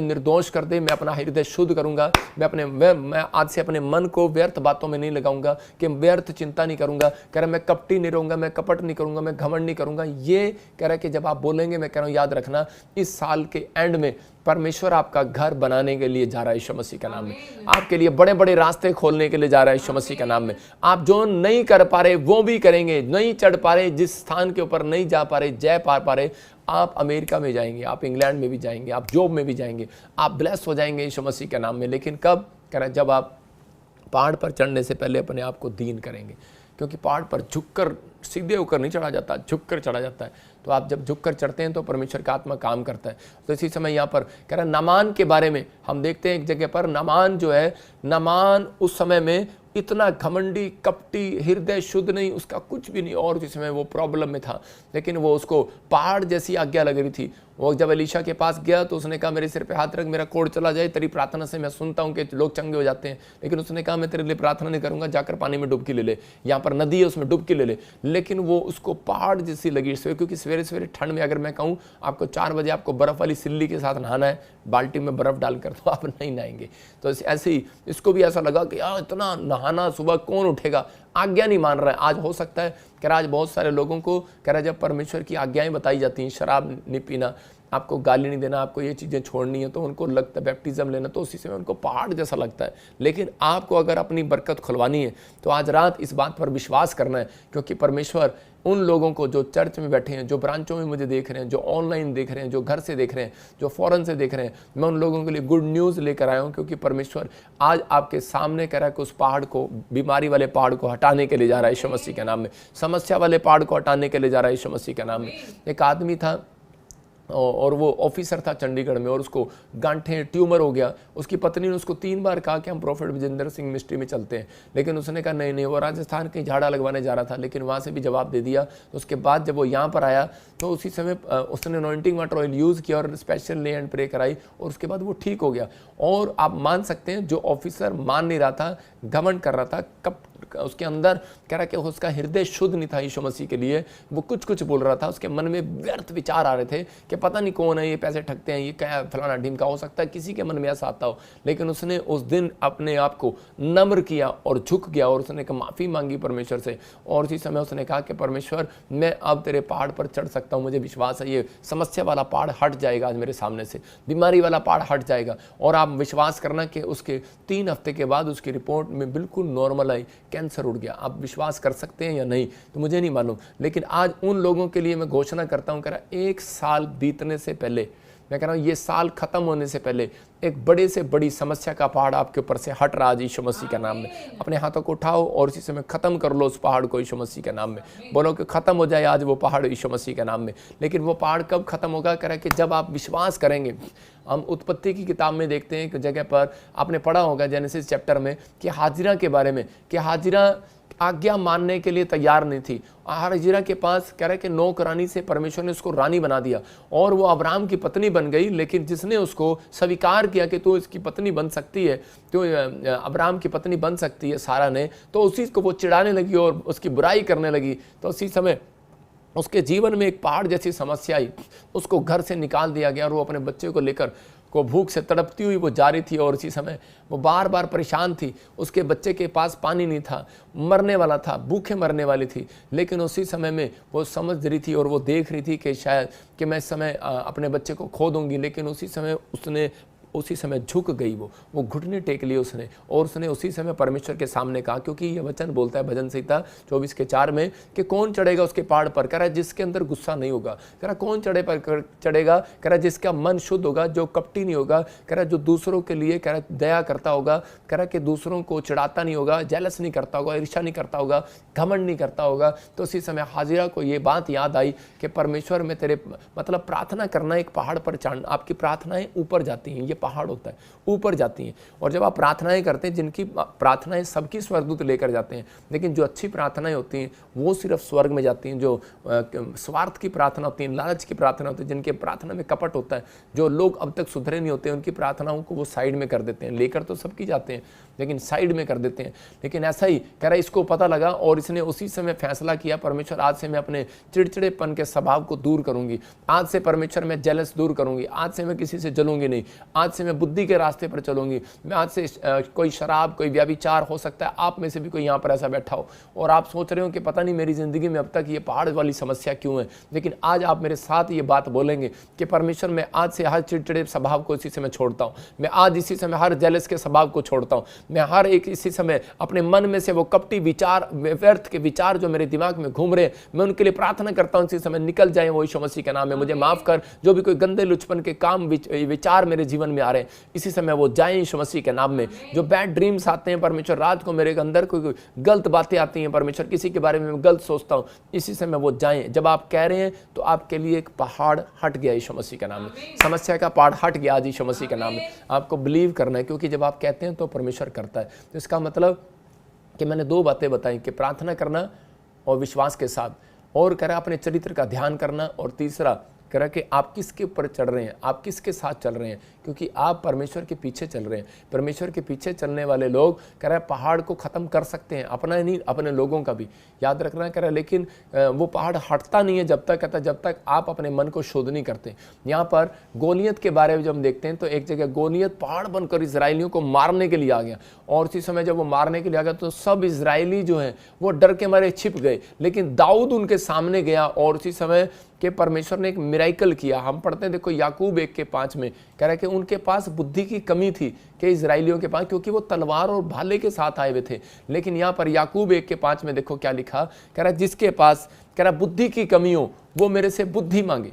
निर्दोष कर दे, मैं अपना हृदय शुद्ध करूंगा, मैं आज से अपने मन को व्यर्थ बातों में नहीं लगाऊंगा, कि व्यर्थ चिंता नहीं करूंगा। कह रहा मैं कपटी नहीं रहूंगा, मैं कपट नहीं करूंगा, मैं घमंड नहीं करूंगा। ये कह रहा है कि जब आप बोलेंगे, मैं कह रहा हूं याद रखना, इस साल के एंड में परमेश्वर आपका घर बनाने के लिए जा रहा है यीशु मसीह के नाम में। आपके लिए बड़े बड़े रास्ते खोलने के लिए जा रहा है यीशु मसीह के नाम में। आप जो नहीं कर पा रहे वो भी करेंगे, नहीं चढ़ पा रहे, जिस स्थान के ऊपर नहीं जा पा रहे, जय पा रहे, आप अमेरिका में जाएंगे, आप इंग्लैंड में भी जाएंगे, आप जॉब में भी जाएंगे, आप ब्लेस हो जाएंगे यीशु मसीह के नाम में। लेकिन कब? कह रहा है जब आप पहाड़ पर चढ़ने से पहले अपने आप को दीन करेंगे, क्योंकि पहाड़ पर झुककर सीधे होकर नहीं चढ़ा जाता, झुककर चढ़ा जाता है। तो आप जब झुककर चढ़ते हैं तो परमेश्वर का आत्मा काम करता है। तो इसी समय यहाँ पर कह रहा नामान के बारे में हम देखते हैं एक जगह पर, नामान जो है, नामान उस समय में इतना घमंडी, कपटी, हृदय शुद्ध नहीं, उसका कुछ भी नहीं, और जिस समय वो प्रॉब्लम में था, लेकिन वो उसको पहाड़ जैसी आज्ञा लग रही थी। वो जब एलीशा के पास गया तो उसने कहा मेरे सिर पे हाथ रख, मेरा कोढ़ चला जाए, तेरी प्रार्थना से मैं सुनता हूँ कि लोग चंगे हो जाते हैं। लेकिन उसने कहा मैं तेरे लिए प्रार्थना नहीं करूंगा, जाकर पानी में डुबकी ले ले, यहाँ पर नदी है उसमें डुबकी ले ले। लेकिन वो उसको पहाड़ जैसी लगी, क्योंकि सवेरे सवेरे ठंड में अगर मैं कहूँ आपको 4 बजे आपको बर्फ वाली सिल्ली के साथ नहाना है, बाल्टी में बर्फ डालकर, तो आप नहीं नहाएंगे। तो ऐसे ही इसको भी ऐसा लगा कि यार इतना नहाना सुबह कौन उठेगा, आज्ञा नहीं मान रहा है। आज हो सकता है कि आज बहुत सारे लोगों को कह रहा है जब परमेश्वर की आज्ञाएं बताई जाती हैं, शराब नहीं पीना, आपको गाली नहीं देना, आपको ये चीज़ें छोड़नी है, तो उनको लगता है बैप्टिज्म लेना, तो उसी समय उनको पहाड़ जैसा लगता है। लेकिन आपको अगर अपनी बरकत खुलवानी है तो आज रात इस बात पर विश्वास करना है, क्योंकि परमेश्वर उन लोगों को जो चर्च में बैठे हैं, जो ब्रांचों में मुझे देख रहे हैं, जो ऑनलाइन देख रहे हैं, जो घर से देख रहे हैं, जो फॉरेन से देख रहे हैं, मैं उन लोगों के लिए गुड न्यूज़ लेकर आया हूँ। क्योंकि परमेश्वर आज आपके सामने कह रहा है कि उस पहाड़ को, बीमारी वाले पहाड़ को हटाने के लिए जा रहा है यीशु मसीह के नाम में, समस्या वाले पहाड़ को हटाने के लिए जा रहा है यीशु मसीह के नाम में। एक आदमी था और वो ऑफिसर था चंडीगढ़ में, और उसको गांठें, ट्यूमर हो गया। उसकी पत्नी ने उसको 3 बार कहा कि हम प्रोफेट विजेंद्र सिंह मिनिस्ट्री में चलते हैं, लेकिन उसने कहा नहीं। वो राजस्थान कहीं झाड़ा लगवाने जा रहा था, लेकिन वहाँ से भी जवाब दे दिया। तो उसके बाद जब वो यहाँ पर आया तो उसी समय उसने अनॉइंटिंग वाटर ऑयल यूज़ किया और स्पेशल ले एंड प्रे कराई, और उसके बाद वो ठीक हो गया। और आप मान सकते हैं जो ऑफिसर मान नहीं रहा था, घमंड कर रहा था, कब उसके अंदर कह रहा कि उसका हृदय शुद्ध नहीं था यीशु मसीह के लिए, वो कुछ कुछ बोल रहा था, उसके मन में व्यर्थ विचार आ रहे थे कि पता नहीं कौन है, ये पैसे ठगते हैं, ये क्या फलाना ढिमका, हो सकता है किसी के मन में ऐसा आता हो। लेकिन उसने उस दिन अपने आप को नम्र किया और झुक गया, और उसने माफ़ी मांगी परमेश्वर से। और उसी समय उसने कहा कि परमेश्वर मैं अब तेरे पहाड़ पर चढ़ सकता हूँ, मुझे विश्वास है ये समस्या वाला पहाड़ हट जाएगा आज मेरे सामने से, बीमारी वाला पहाड़ हट जाएगा। और आप विश्वास करना कि उसके 3 हफ्ते के बाद उसकी रिपोर्ट में बिल्कुल नॉर्मल आई, कैंसर उड़ गया। आप विश्वास कर सकते हैं या नहीं तो मुझे नहीं मालूम, लेकिन आज उन लोगों के लिए मैं घोषणा करता हूं, कह रहा 1 साल बीतने से पहले, मैं कह रहा हूं ये साल खत्म होने से पहले एक बड़े से बड़ी समस्या का पहाड़ आपके ऊपर से हट रहा है यीशु मसीह के नाम में। अपने हाथों को उठाओ और इसी समय खत्म कर लो उस पहाड़ को यीशु मसीह के नाम में। बोलो कि खत्म हो जाए आज वो पहाड़ यीशु मसीह के नाम में। लेकिन वो पहाड़ कब खत्म होगा? कह रहा है कि जब आप विश्वास करेंगे। हम उत्पत्ति की किताब में देखते हैं कि जगह पर आपने पढ़ा होगा जेनेसिस चैप्टर में कि हाजिरा के बारे में, कि हाजिरा आज्ञा मानने के लिए तैयार नहीं थी। हाजिरा के पास कह रहे कि नौकरानी से परमेश्वर ने उसको रानी बना दिया और वो अब्राहम की पत्नी बन गई। लेकिन जिसने उसको स्वीकार किया कि तू इसकी पत्नी बन सकती है, तो अब्राहम की पत्नी बन सकती है सारा ने, तो उसी को वो चिढ़ाने लगी और उसकी बुराई करने लगी। तो उसी समय उसके जीवन में एक पहाड़ जैसी समस्या आई, उसको घर से निकाल दिया गया और वो अपने बच्चे को लेकर को भूख से तड़पती हुई वो जा रही थी। और इसी समय वो बार बार परेशान थी, उसके बच्चे के पास पानी नहीं था, मरने वाला था, भूखे मरने वाली थी। लेकिन उसी समय में वो समझ रही थी और वो देख रही थी कि शायद कि मैं इस समय अपने बच्चे को खो दूंगी। लेकिन उसी समय झुक गई, वो घुटने टेक लिए उसने, और उसने उसी समय परमेश्वर के सामने कहा, क्योंकि ये वचन बोलता है भजन संहिता 24:4 में कि कौन चढ़ेगा उसके पहाड़ पर? कह रहा है जिसके अंदर गुस्सा नहीं होगा। कह रहा कौन चढ़ेगा? कह रहा जिसका मन शुद्ध होगा, जो कपटी नहीं होगा। कह रहा जो दूसरों के लिए कह रहा दया करता होगा। कह रहा कि दूसरों को चिढ़ाता नहीं होगा, जेलस नहीं करता होगा, ईर्ष्या नहीं करता होगा, घमंड नहीं करता होगा। तो उसी समय हाजिरा को ये बात याद आई कि परमेश्वर में तेरे मतलब प्रार्थना करना एक पहाड़ पर चढ़ना, आपकी प्रार्थनाएं ऊपर जाती हैं, ये पहाड़ होता है, ऊपर जाती हैं। और जब आप प्रार्थनाएं करते हैं, जिनकी प्रार्थनाएं सबकी स्वर्गदूत लेकर जाते हैं, लेकिन जो अच्छी प्रार्थनाएं होती हैं वो सिर्फ स्वर्ग में जाती हैं। जो स्वार्थ की प्रार्थना होती है, लालच की प्रार्थना होती है, जिनके प्रार्थना में कपट होता है, जो लोग अब तक सुधरे नहीं होते, उनकी प्रार्थनाओं को वो साइड में कर देते हैं। लेकर तो सबकी जाते हैं लेकिन साइड में कर देते हैं। लेकिन ऐसा ही कह रहा है, इसको पता लगा और इसने उसी समय फैसला किया, परमेश्वर आज से मैं अपने चिड़चिड़ेपन के स्वभाव को दूर करूंगी, आज से परमेश्वर मैं जेलस दूर करूंगी, आज से मैं किसी से जलूंगी नहीं, आज से मैं बुद्धि के रास्ते पर चलूंगी। मैं आज से कोई शराब, कोई व्यभिचार, हो सकता है आप में से भी कोई यहाँ पर ऐसा बैठा हो और आप सोच रहे हो कि पता नहीं मेरी जिंदगी में अब तक ये पहाड़ वाली समस्या क्यों है, लेकिन आज आप मेरे साथ ये बात बोलेंगे कि परमेश्वर मैं आज से हर चिड़चिड़े स्वभाव को इसी समय छोड़ता हूँ, मैं आज इसी समय हर जेलस के स्वभाव को छोड़ता हूँ, मैं हर एक इसी समय अपने मन में से वो कपटी विचार, व्यर्थ के विचार जो मेरे दिमाग में घूम रहे हैं, मैं उनके लिए प्रार्थना करता हूँ इसी समय निकल जाए वो यीशु मसीह के नाम में। मुझे माफ कर, जो भी कोई गंदे लुचपन के काम विचार मेरे जीवन में आ रहे हैं इसी समय वो जाए यीशु मसीह के नाम में। जो बैड ड्रीम्स आते हैं परमेश्वर, रात को मेरे अंदर कोई गलत बातें आती हैं परमेश्वर, किसी के बारे में मैं गलत सोचता हूँ, इसी समय वो जाएं। जब आप कह रहे हैं तो आपके लिए एक पहाड़ हट गया यीशु मसीह के नाम में, समस्या का पहाड़ हट गया आज यीशु मसीह के नाम में। आपको बिलीव करना है, क्योंकि जब आप कहते हैं तो परमेश्वर करता है। तो इसका मतलब कि मैंने दो बातें बताई कि प्रार्थना करना और विश्वास के साथ, और कह रहा अपने चरित्र का ध्यान करना, और तीसरा कह रहा कि आप किसके ऊपर चढ़ रहे हैं, आप किसके साथ चल रहे हैं, क्योंकि आप परमेश्वर के पीछे चल रहे हैं। परमेश्वर के पीछे चलने वाले लोग कह रहा है पहाड़ को ख़त्म कर सकते हैं, अपना ही नहीं अपने लोगों का भी, याद रखना कह रहा है। लेकिन वो पहाड़ हटता नहीं है जब तक, कहता जब तक आप अपने मन को शुद्ध नहीं करते। यहाँ पर गोलियत के बारे में जब हम देखते हैं तो एक जगह गोलियत पहाड़ बनकर इजराइलियों को मारने के लिए आ गया, और उसी समय जब वो मारने के लिए आ गया तो सब इजराइली जो हैं वो डर के मारे छिप गए, लेकिन दाऊद उनके सामने गया और उसी समय कि परमेश्वर ने एक मिराइकल किया। हम पढ़ते हैं, देखो याकूब 1:5 में कह रहा है कि उनके पास बुद्धि की कमी थी कि इजराइलियों के पास, क्योंकि वो तलवार और भाले के साथ आए हुए थे। लेकिन यहाँ पर याकूब 1:5 में देखो क्या लिखा, कह रहा है जिसके पास कह रहा बुद्धि की कमी हो वो मेरे से बुद्धि मांगे।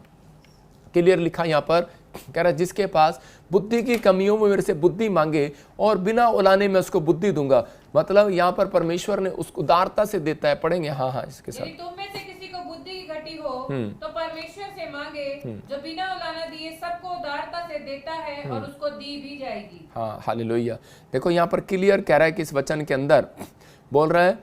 क्लियर लिखा यहाँ पर, कह रहा जिसके पास बुद्धि की कमी हो वो मेरे से बुद्धि मांगे और बिना उलाने में उसको बुद्धि दूंगा। मतलब यहाँ पर परमेश्वर ने उसको उदारता से देता है। पढ़ेंगे हाँ इसके साथ, तुम में से किसी को बुद्धि की घटी हो तो परमेश्वर से मांगे जो बिना उलाना दिए सबको उदारता से देता है और उसको दी भी जाएगी। हाँ हालेलुया। देखो यहाँ पर क्लियर कह रहा है कि इस वचन के अंदर बोल रहा है,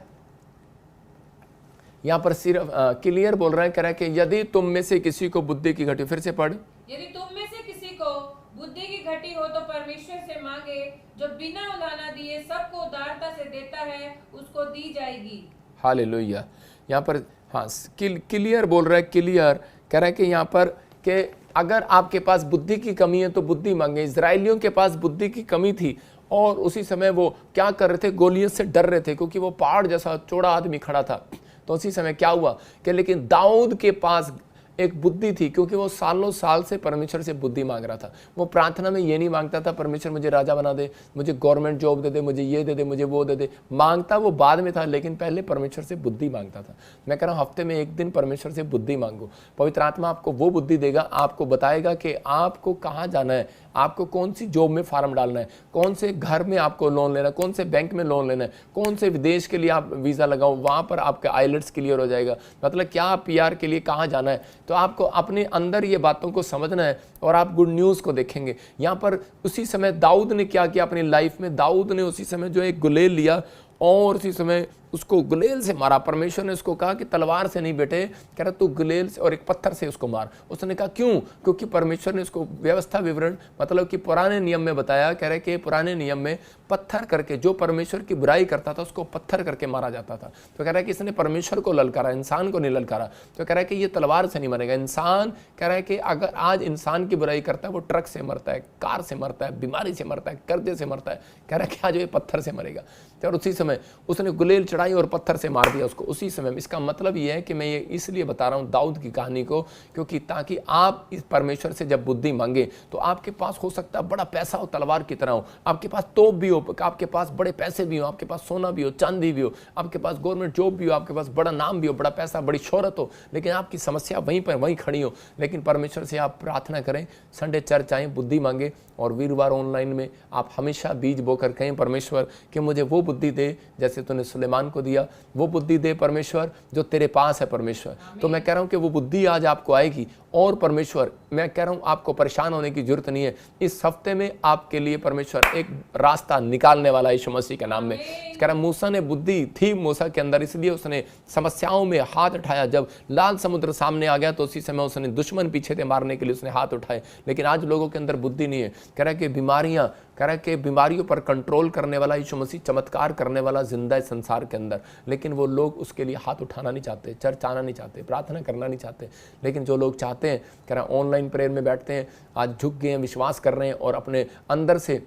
यहाँ पर सिर्फ क्लियर बोल रहा है, कह रहा है कि यदि तुम में से किसी को बुद्धि की घटी, फिर से पढ़, यदि तुम में से किसी को बुद्धि की घटी हो तो परमेश्वर से मांगे जो बिना उलाना दिए सबको उदारता से देता है उसको दी जाएगी। हालेलुया। यहाँ पर हाँ क्लियर बोल रहा है, क्लियर कह रहा है कि यहाँ पर कि अगर आपके पास बुद्धि की कमी है तो बुद्धि मांगे। इजराइलियों के पास बुद्धि की कमी थी और उसी समय वो क्या कर रहे थे, गोलियत से डर रहे थे, क्योंकि वो पहाड़ जैसा चौड़ा आदमी खड़ा था। तो उसी समय क्या हुआ कि लेकिन दाऊद के पास एक बुद्धि थी, क्योंकि वो सालों साल से परमेश्वर से बुद्धि मांग रहा था। वो प्रार्थना में ये नहीं मांगता था परमेश्वर मुझे राजा बना दे, मुझे गवर्नमेंट जॉब दे दे, मुझे ये दे दे, मुझे वो दे दे। मांगता वो बाद में था, लेकिन पहले परमेश्वर से बुद्धि मांगता था। मैं कह रहा हूँ हफ्ते में एक दिन परमेश्वर से बुद्धि मांगो, पवित्र आत्मा आपको वो बुद्धि देगा, आपको बताएगा कि आपको कहाँ जाना है, आपको कौन सी जॉब में फार्म डालना है, कौन से घर में आपको लोन लेना है, कौन से बैंक में लोन लेना है, कौन से विदेश के लिए आप वीज़ा लगाओ, वहाँ पर आपका आइलेट्स क्लियर हो जाएगा। मतलब क्या PR के लिए कहाँ जाना है। तो आपको अपने अंदर ये बातों को समझना है और आप गुड न्यूज़ को देखेंगे। यहाँ पर उसी समय दाऊद ने क्या किया अपनी लाइफ में, दाऊद ने उसी समय जो एक गुलेल लिया और उसी समय उसको गुलेल से मारा। परमेश्वर ने उसको कहा कि तलवार से नहीं बेटे, कह रहा तू गुलेल से और एक पत्थर से उसको मार। उसने कहा क्यों, क्योंकि परमेश्वर ने उसको व्यवस्था विवरण मतलब कि पुराने नियम में बताया। कह रहे कि पुराने नियम में पत्थर करके जो परमेश्वर की बुराई करता था उसको पत्थर करके मारा जाता था। तो कह रहा है कि इसने परमेश्वर को ललकारा, इंसान को नहीं ललकारा। तो कह रहा है कि ये तलवार से नहीं मरेगा इंसान। कह रहा है कि अगर आज इंसान की बुराई करता है वो ट्रक से मरता है, कार से मरता है, बीमारी से मरता है, कर्जे से मरता है। कह रहा है कि आज ये पत्थर से मरेगा। और उसी समय उसने गुलेल चढ़ाई और पत्थर से मार दिया उसको उसी समय। इसका मतलब ये है कि मैं ये इसलिए बता रहा हूँ दाऊद की कहानी को, क्योंकि ताकि आप इस परमेश्वर से जब बुद्धि मांगे तो आपके पास हो सकता है बड़ा पैसा हो, तलवार की तरह हो, आपके पास तोप भी हो, आपके पास बड़े पैसे भी हो, आपके पास सोना भी हो, चांदी भी हो, आपके पास गवर्नमेंट जॉब भी हो, आपके पास बड़ा नाम भी हो, बड़ा पैसा, बड़ी शोहरत हो, लेकिन आपकी समस्या वहीं पर वहीं खड़ी हो। लेकिन परमेश्वर से आप प्रार्थना करें, संडे चर्च आएँ, बुद्धि मांगे, और वीरवार ऑनलाइन में आप हमेशा बीज बोकर कहें परमेश्वर कि मुझे वो बुद्धि दे जैसे तूने सुलेमान को दिया, वो बुद्धि दे परमेश्वर जो तेरे पास है परमेश्वर। तो मैं कह रहा हूं कि वो बुद्धि आज आपको आएगी। और परमेश्वर, मैं कह रहा हूं आपको परेशान होने की जरूरत नहीं है। इस हफ्ते में आपके लिए परमेश्वर एक रास्ता निकालने वाला है यीशु मसीह के नाम में। कह रहा मूसा ने बुद्धि थी मूसा के अंदर, इसलिए उसने समस्याओं में हाथ उठाया। जब लाल समुद्र सामने आ गया तो उसी समय उसने दुश्मन पीछे थे मारने के लिए उसने हाथ उठाए। लेकिन आज लोगों के अंदर बुद्धि नहीं है। कह रहा कि बीमारियां, कह रहा कि बीमारियों पर कंट्रोल करने वाला यीशु मसीह, चमत्कार करने वाला जिंदा है संसार के अंदर, लेकिन वो लोग उसके लिए हाथ उठाना नहीं चाहते, चर्च आना नहीं चाहते, प्रार्थना करना नहीं चाहते। लेकिन जो लोग चाहते हैं, कह रहा ऑनलाइन प्रेयर में बैठते हैं, आज झुक गए हैं, विश्वास कर रहे हैं और अपने अंदर से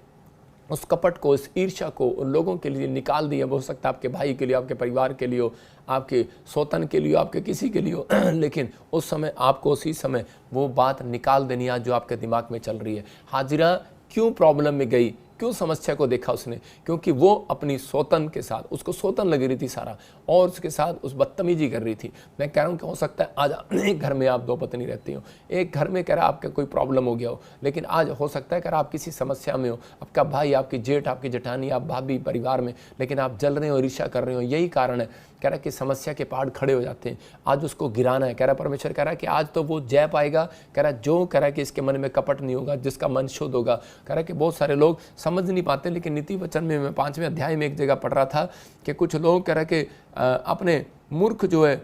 उस कपट को, इस ईर्ष्या को उन लोगों के लिए निकाल दिया। हो सकता है आपके भाई के लिए, आपके परिवार के लिए हो, आपके सौतन के लिए, आपके किसी के लिए हो, लेकिन उस समय आपको उसी समय वो बात निकाल देनी है जो आपके दिमाग में चल रही है। हाजिरा क्यों प्रॉब्लम में गई, क्यों समस्या को देखा उसने? क्योंकि वो अपनी सौतन के साथ, उसको सौतन लग रही थी सारा, और उसके साथ उस बदतमीजी कर रही थी। मैं कह रहा हूँ कि हो सकता है आज एक घर में आप दो पत्नी रहती हो, एक घर में कह रहा आपका कोई प्रॉब्लम हो गया हो, लेकिन आज हो सकता है कह रहा आप किसी समस्या में हो, आपका भाई, आपकी जेठ, आपकी जेठानी, आप भाभी परिवार में, लेकिन आप जल रहे हो, ईर्ष्या कर रहे हो। यही कारण है, कह रहा कि समस्या के पहाड़ खड़े हो जाते हैं। आज उसको गिराना है। कह रहा परमेश्वर कह रहा कि आज तो वो जय पाएगा। कह रहा जो, कह रहा कि इसके मन में कपट नहीं होगा, जिसका मन शुद्ध होगा। कह रहा कि बहुत सारे लोग समझ नहीं पाते, लेकिन नीति वचन में मैं 5वें अध्याय में एक जगह पढ़ रहा था कि कुछ लोग कह रहा कि अपने मूर्ख जो है,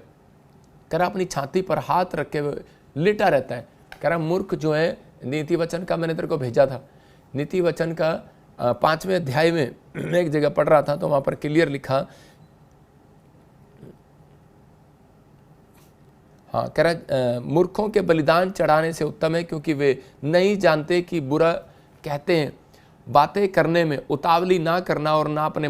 कह रहा अपनी छाती पर हाथ रख के लेटा रहता है। कह रहा मूर्ख जो है, नीति वचन का मैंने तेरे को भेजा था, नीति वचन का 5वें अध्याय में एक जगह पढ़ रहा था तो वहाँ पर क्लियर लिखा, हाँ, कह रहा मूर्खों के बलिदान चढ़ाने से उत्तम है, क्योंकि वे नहीं जानते कि बुरा कहते हैं। बातें करने में उतावली ना करना और ना अपने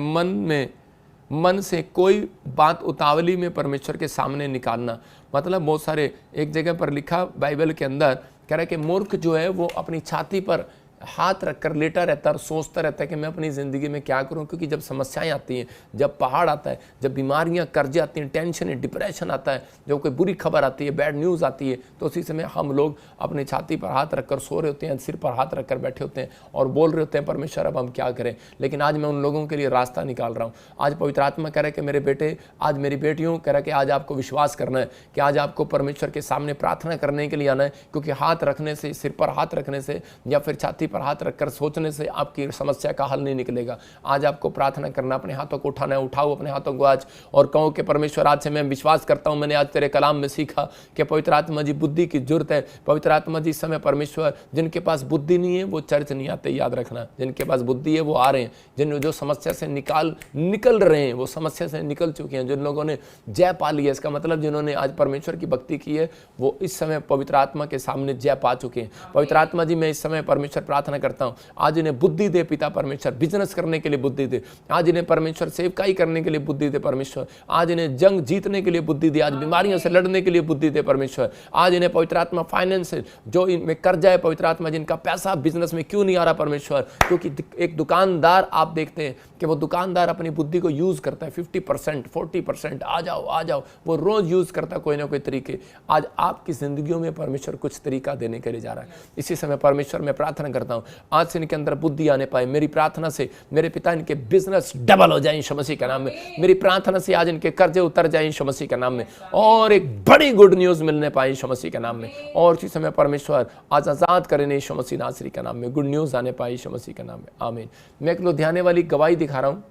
मन से कोई बात उतावली में परमेश्वर के सामने निकालना। मतलब बहुत सारे, एक जगह पर लिखा बाइबल के अंदर, कह रहा है कि मूर्ख जो है वो अपनी छाती पर हाथ रखकर लेटा रहता है और सोचता रहता है कि मैं अपनी ज़िंदगी में क्या करूं। क्योंकि जब समस्याएं आती हैं, जब पहाड़ आता है, जब बीमारियां, कर्जे आती हैं, टेंशन है, डिप्रेशन आता है, जब कोई बुरी खबर आती है, बैड न्यूज़ आती है, तो उसी समय हम लोग अपनी छाती पर हाथ रखकर सो रहे होते हैं, सिर पर हाथ रखकर बैठे होते हैं और बोल रहे होते हैं परमेश्वर अब हम क्या करें। लेकिन आज मैं उन लोगों के लिए रास्ता निकाल रहा हूँ। आज पवित्र आत्मा कह रहा है कि मेरे बेटे, आज मेरी बेटियों, कह रहा है कि आज आपको विश्वास करना है कि आज आपको परमेश्वर के सामने प्रार्थना करने के लिए आना है। क्योंकि हाथ रखने से, सिर पर हाथ रखने से या फिर छाती पर हाथ रखकर सोचने से आपकी समस्या का हल नहीं निकलेगा। आज आपको प्रार्थना करना, अपने हाथों को उठाना है। उठाओ अपने हाथों को आज और कहो कि परमेश्वर आज से मैं विश्वास करता हूं, मैंने आज तेरे कलाम में सीखा कि पवित्र आत्मा जी बुद्धि की जरूरत है। पवित्र आत्मा जी समय परमेश्वर, जिनके पास बुद्धि नहीं है वो चर्च नहीं आते, याद रखना। जिनके पास बुद्धि है वो आ रहे हैं, जो समस्या से निकल रहे हैं, वो समस्या से निकल चुके हैं। जिन लोगों ने जय पा ली है, इसका मतलब जिन्होंने आज परमेश्वर की भक्ति की है, वो इस समय पवित्र आत्मा के सामने जय पा चुके हैं। पवित्र आत्मा जी मैं इस समय परमेश्वर प्रार्थना करता हूँ, आज इन्हें बुद्धि दे पिता परमेश्वर, बिजनेस करने के लिए बुद्धि दे। आज इन्हें परमेश्वर सेवकाई करने के लिए बुद्धि दे परमेश्वर। आज इन्हें जंग जीतने के लिए बुद्धि दे, आज बीमारियों से लड़ने के लिए बुद्धि दे परमेश्वर। आज इन्हें पवित्र आत्मा फाइनेंस, जो इनमें कर्जा है पवित्र आत्मा, जिनका पैसा बिजनेस में क्यों नहीं आ रहा परमेश्वर, क्योंकि एक दुकानदार आप देखते हैं कि वो दुकानदार अपनी बुद्धि को यूज करता है 50%, 40%, आ जाओ, वो रोज यूज करता है कोई ना कोई तरीके। आज आपकी जिंदगियों में परमेश्वर कुछ तरीका देने के लिए जा रहा है। इसी समय परमेश्वर मैं प्रार्थना करता हूँ आज से इनके अंदर बुद्धि आने पाए। मेरी प्रार्थना से मेरे पिता इनके बिजनेस डबल हो जाए यीशु मसीह के नाम में। मेरी प्रार्थना से आज इनके कर्जे उतर जाए यीशु मसीह के नाम में, और एक बड़ी गुड न्यूज मिलने पाए यीशु मसीह के नाम में। और इसी समय परमेश्वर आज आजाद करें यीशु मसीह नासरी के नाम में, गुड न्यूज आने पाए यीशु मसीह के नाम में, आमीन। मैं एक लुधियाने वाली गवाही दिखा रहा हूँ,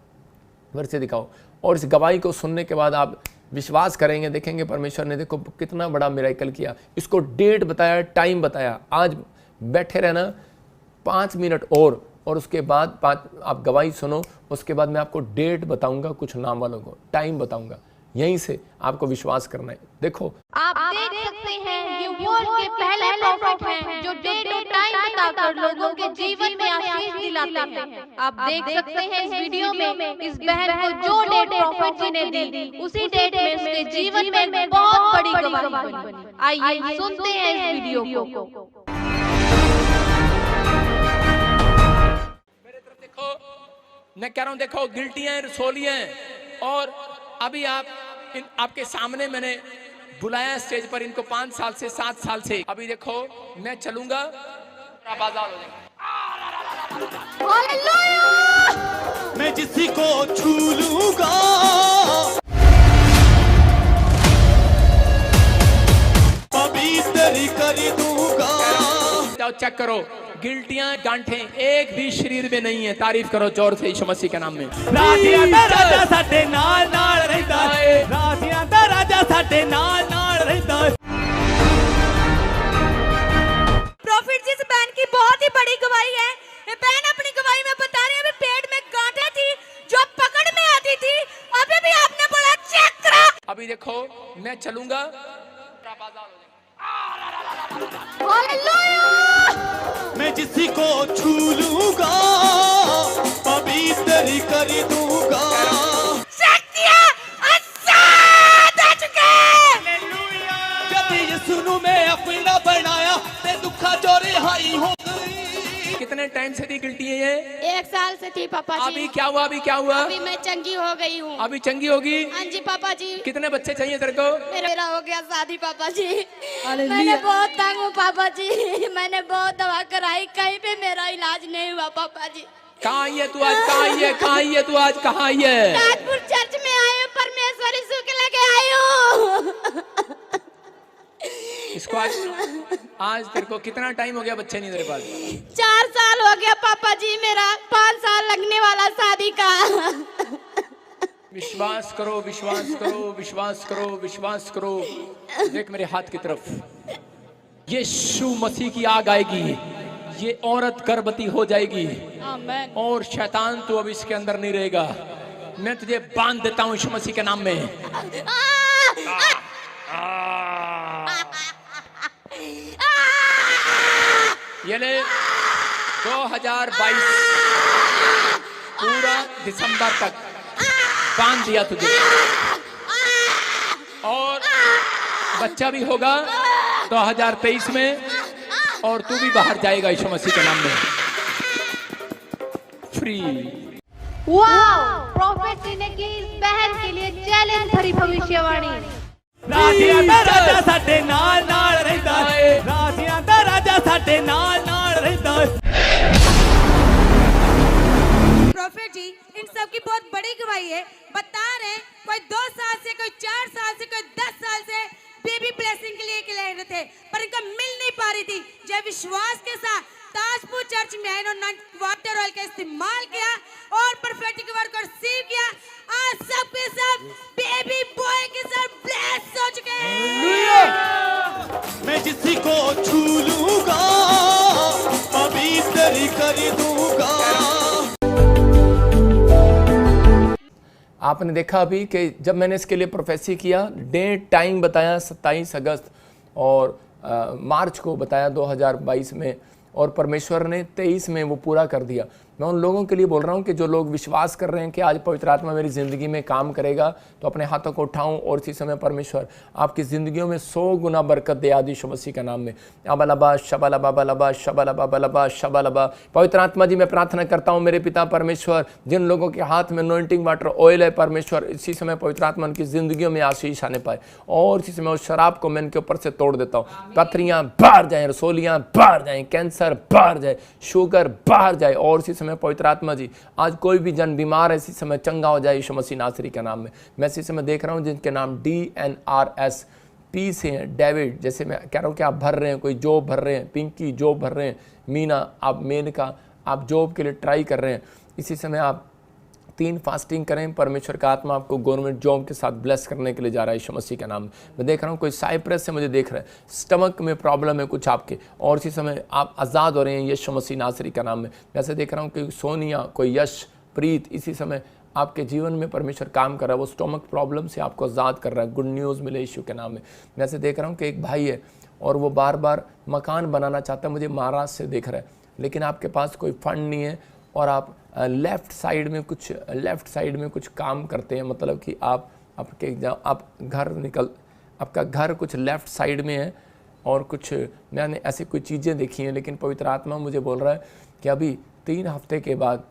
फिर से दिखाओ, और इस गवाही को सुनने के बाद आप विश्वास करेंगे, देखेंगे परमेश्वर ने देखो कितना बड़ा मिरेकल किया। इसको डेट बताया, टाइम बताया। आज बैठे रहना 5 मिनट और उसके बाद आप गवाही सुनो, उसके बाद मैं आपको डेट बताऊंगा, कुछ नाम वालों को टाइम बताऊंगा, यहीं से आपको विश्वास करना है। देखो आप देख सकते हैं ये वर्ल्ड के पहले प्रॉफिट हैं जो डेट और टाइम बताकर लोगों के जीवन में आशीष दिलाते हैं। आप देख सकते हैं इस वीडियो में इस बहन को जो डेट प्रॉफिट जी ने दी, उसी डेट में उसके जीवन में एक बहुत बड़ी गवाही बनी। आइए सुनते हैं इस वीडियो को। देखो मैं कह रहा हूं, देखो गिल्टियां, रसोलियां, और अभी आपके सामने मैंने बुलाया स्टेज पर इनको 5 साल से 7 साल से। अभी देखो मैं चलूंगा, बाजार हो जाएगा। मैं जिसी को छू लूंगा कर दूंगा। जाओ चेक करो, गिल्टियां गांठें एक भी शरीर में नहीं है। तारीफ करो जोर से यीशु मसीह के नाम में। राजियां दा राजा साडे नाल नाल रहिंदा है, राजियां दा राजा साडे नाल नाल रहिंदा है। प्रॉफिट जी, इस बहन की बहुत ही बड़ी गवाही है। ये बहन अपनी गवाही में बता रही है अभी पेट में गांठें थी जो पकड़ में आती थी, अभी भी आपने बोला चेक करा। अभी देखो मैं चलूंगा, हालेलुया। मैं किसी को छू लूंगा, पवित्र कर दूंगा। शक्तियां आजाद हो चुके। जब यीशु नु मैं अपना बनाया ते दुखा जो रिहाई हो गई। कितने टाइम से थी गिल्टी है ये? 1 साल से थी पापा जी। अभी क्या हुआ? अभी क्या हुआ? अभी मैं चंगी हो गई हूँ। अभी चंगी होगी? हाँ जी पापा जी। कितने बच्चे चाहिए तेरे को? मेरा हो गया शादी पापा जी। मैंने बहुत तंग हूँ पापा जी, मैंने बहुत दवा कराई, कहीं पे मेरा इलाज नहीं हुआ पापा जी। कहाँ आई है तू आज? कहाँ आई है? कहाँ आई है तू आज? कहाँ आई है? ताजपुर चर्च में आए हूँ, परमेश्वर यीशु के लगे आई हूँ। इसको आज तेरे को कितना टाइम हो गया बच्चे नहीं तेरे पास? 4 साल हो गया पापा जी, मेरा 5 साल लगने वाला शादी का। विश्वास करो, विश्वास करो, विश्वास करो, विश्वास करो। देख मेरे हाथ की तरफ, यीशु मसीह की आग आएगी, ये औरत गर्भवती हो जाएगी आमीन। और शैतान तू अब इसके अंदर नहीं रहेगा। मैं तुझे बांध देता हूँ यीशु मसीह के नाम में। ये ले 2022 पूरा दिसंबर तक बांध दिया तुझे, और बच्चा भी होगा 2023 में, और तू भी बाहर जाएगा यीशु मसीह के नाम में। फ्री। वाओ, प्रॉफिट जी ने की इस बहन के लिए चैलेंज भरी भविष्यवाणी। राजियां दा राजा साडे नाल नाल रहिंदा है, राजियां दा राजा साडे नाल नाल रहिंदा है। प्रॉफिट जी, इन सब की बहुत बड़ी गवाही है। बता रहे हैं कोई 2 साल से, कोई 4 साल से, कोई 10 साल से बेबी ब्लेसिंग के लिए ले रहे थे, पर इनका मिल नहीं पा रही थी। जब विश्वास के साथ ताजपुर चर्च में इन्होंने वाटर ऑयल का इस्तेमाल किया और परफेक्ट वर्क और रिसीव किया, आज सब के सब बेबी बॉय के साथ ब्लेस हो चुके हैं। मैं किसी को छू लूंगा, पवित्र कर दूंगा। आपने देखा अभी कि जब मैंने इसके लिए प्रोफेसी किया, डेट टाइम बताया 27 अगस्त और मार्च को बताया 2022 में, और परमेश्वर ने 23 में वो पूरा कर दिया। मैं उन लोगों के लिए बोल रहा हूँ कि जो लोग विश्वास कर रहे हैं कि आज पवित्र आत्मा मेरी ज़िंदगी में काम करेगा, तो अपने हाथों को उठाऊं और इसी समय परमेश्वर आपकी ज़िंदगियों में 100 गुना बरकत दे आदि यीशु मसीह का नाम में। अबलबा शबलबा बलबा शबलबा बलबा शबलबा। पवित्र आत्मा जी, मैं प्रार्थना करता हूँ मेरे पिता परमेश्वर, जिन लोगों के हाथ में अनॉइंटिंग वाटर ऑयल है परमेश्वर, इसी समय पवित्र आत्मा उनकी ज़िंदगियों में आशीष आने पाए, और इसी समय उस शराब को मैं इनके ऊपर से तोड़ देता हूँ। पथरियाँ बाहर जाएँ, रसोलियाँ बाहर जाएँ, कैंसर बाहर जाए, शुगर बाहर जाए, और इसी समय पवित्र आत्मा जी आज कोई भी जन बीमार है इसी समय चंगा हो जाए यीशु मसीह नासरी के नाम में। मैं इसी समय देख रहा हूँ जिनके नाम DNRS P से हैं, डेविड, जैसे मैं कह रहा हूँ कि आप भर रहे हैं, कोई जॉब भर रहे हैं, पिंकी जॉब भर रहे हैं, मीना आप मेनका आप जॉब के लिए ट्राई कर रहे हैं, इसी समय आप 3 फास्टिंग करें, परमेश्वर का आत्मा आपको गवर्नमेंट जॉब के साथ ब्लेस करने के लिए जा रहा है यीशु मसीह का नाम। मैं देख रहा हूँ कोई साइप्रस से मुझे देख रहा है, स्टमक में प्रॉब्लम है कुछ आपके, और इसी समय आप आज़ाद हो रहे हैं यीशु मसीह नासरी का नाम में। वैसे देख रहा हूँ कि सोनिया, कोई यश, प्रीत, इसी समय आपके जीवन में परमेश्वर काम कर रहा है, वो स्टमक प्रॉब्लम से आपको आज़ाद कर रहा है। गुड न्यूज़ मिले यीशु के नाम में। वैसे देख रहा हूँ कि एक भाई है और वो बार बार मकान बनाना चाहता है, मुझे महाराष्ट्र से देख रहा है, लेकिन आपके पास कोई फंड नहीं है, और आप लेफ़्ट साइड में कुछ काम करते हैं, मतलब कि आप आपका घर कुछ लेफ़्ट साइड में है, और कुछ मैंने ऐसी कोई चीज़ें देखी हैं, लेकिन पवित्र आत्मा मुझे बोल रहा है कि अभी 3 हफ्ते के बाद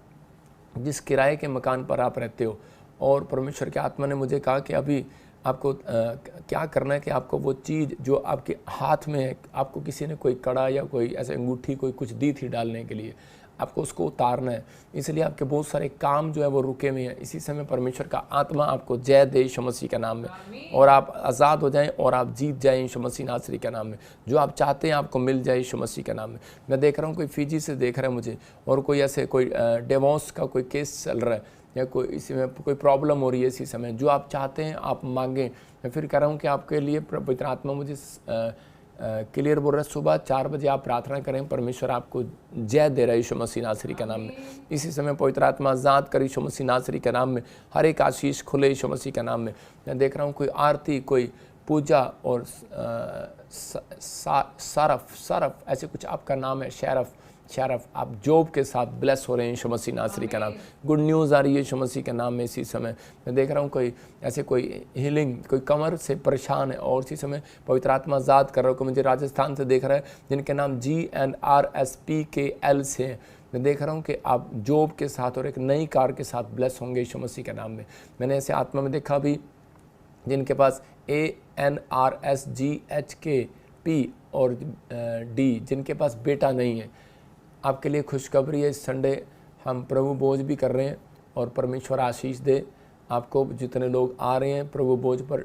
जिस किराए के मकान पर आप रहते हो, और परमेश्वर के आत्मा ने मुझे कहा कि अभी आपको क्या करना है कि आपको वो चीज़ जो आपके हाथ में है, आपको किसी ने कोई कड़ा या कोई ऐसे अंगूठी कोई कुछ दी थी डालने के लिए, आपको उसको उतारना है। इसलिए आपके बहुत सारे काम जो है वो रुके हुए हैं। इसी समय परमेश्वर का आत्मा आपको जय दे यीशु मसीह के नाम में, और आप आज़ाद हो जाएं और आप जीत जाएं यीशु मसीह नासरी के नाम में। जो आप चाहते हैं आपको मिल जाए यीशु मसीह के नाम में। मैं देख रहा हूँ कोई फिजी से देख रहा है मुझे, और कोई ऐसे कोई डिवोर्स का कोई केस चल रहा है, या कोई इसी में कोई प्रॉब्लम हो रही है इसी समय। जो आप चाहते हैं आप मांगें। मैं फिर कह रहा हूँ कि आपके लिए पवित्र आत्मा मुझे क्लियर बोल रहा है, सुबह 4 बजे आप प्रार्थना करें, परमेश्वर आपको जय दे रहा है यीशु मसीह नासरी के नाम में। इसी समय पवित्र आत्मा आज़ाद कर यीशु मसीह नासरी के नाम में, हर एक आशीष खुले यीशु मसीह के नाम में। मैं देख रहा हूँ कोई आरती, कोई पूजा और सरफ ऐसे कुछ आपका नाम है, शरफ, आप जॉब के साथ ब्लेस हो रहे हैं यीशु मसीह नासरी का नाम। गुड न्यूज़ आ रही है यीशु मसीह के नाम में। इसी समय मैं देख रहा हूँ कोई ऐसे कोई हीलिंग, कोई कमर से परेशान है, और इसी समय पवित्र आत्मा आज़ाद कर रहा है। मुझे राजस्थान से देख रहा है जिनके नाम GNRSPKL से हैं। मैं देख रहा हूँ कि आप जॉब के साथ और एक नई कार के साथ ब्लेस होंगे यीशु मसीह के नाम में। मैंने ऐसे आत्मा में देखा भी जिनके पास ANRSGHKP और D, जिनके पास बेटा नहीं है। आपके लिए खुशखबरी है, इस संडे हम प्रभु भोज भी कर रहे हैं, और परमेश्वर आशीष दे आपको। जितने लोग आ रहे हैं प्रभु भोज पर,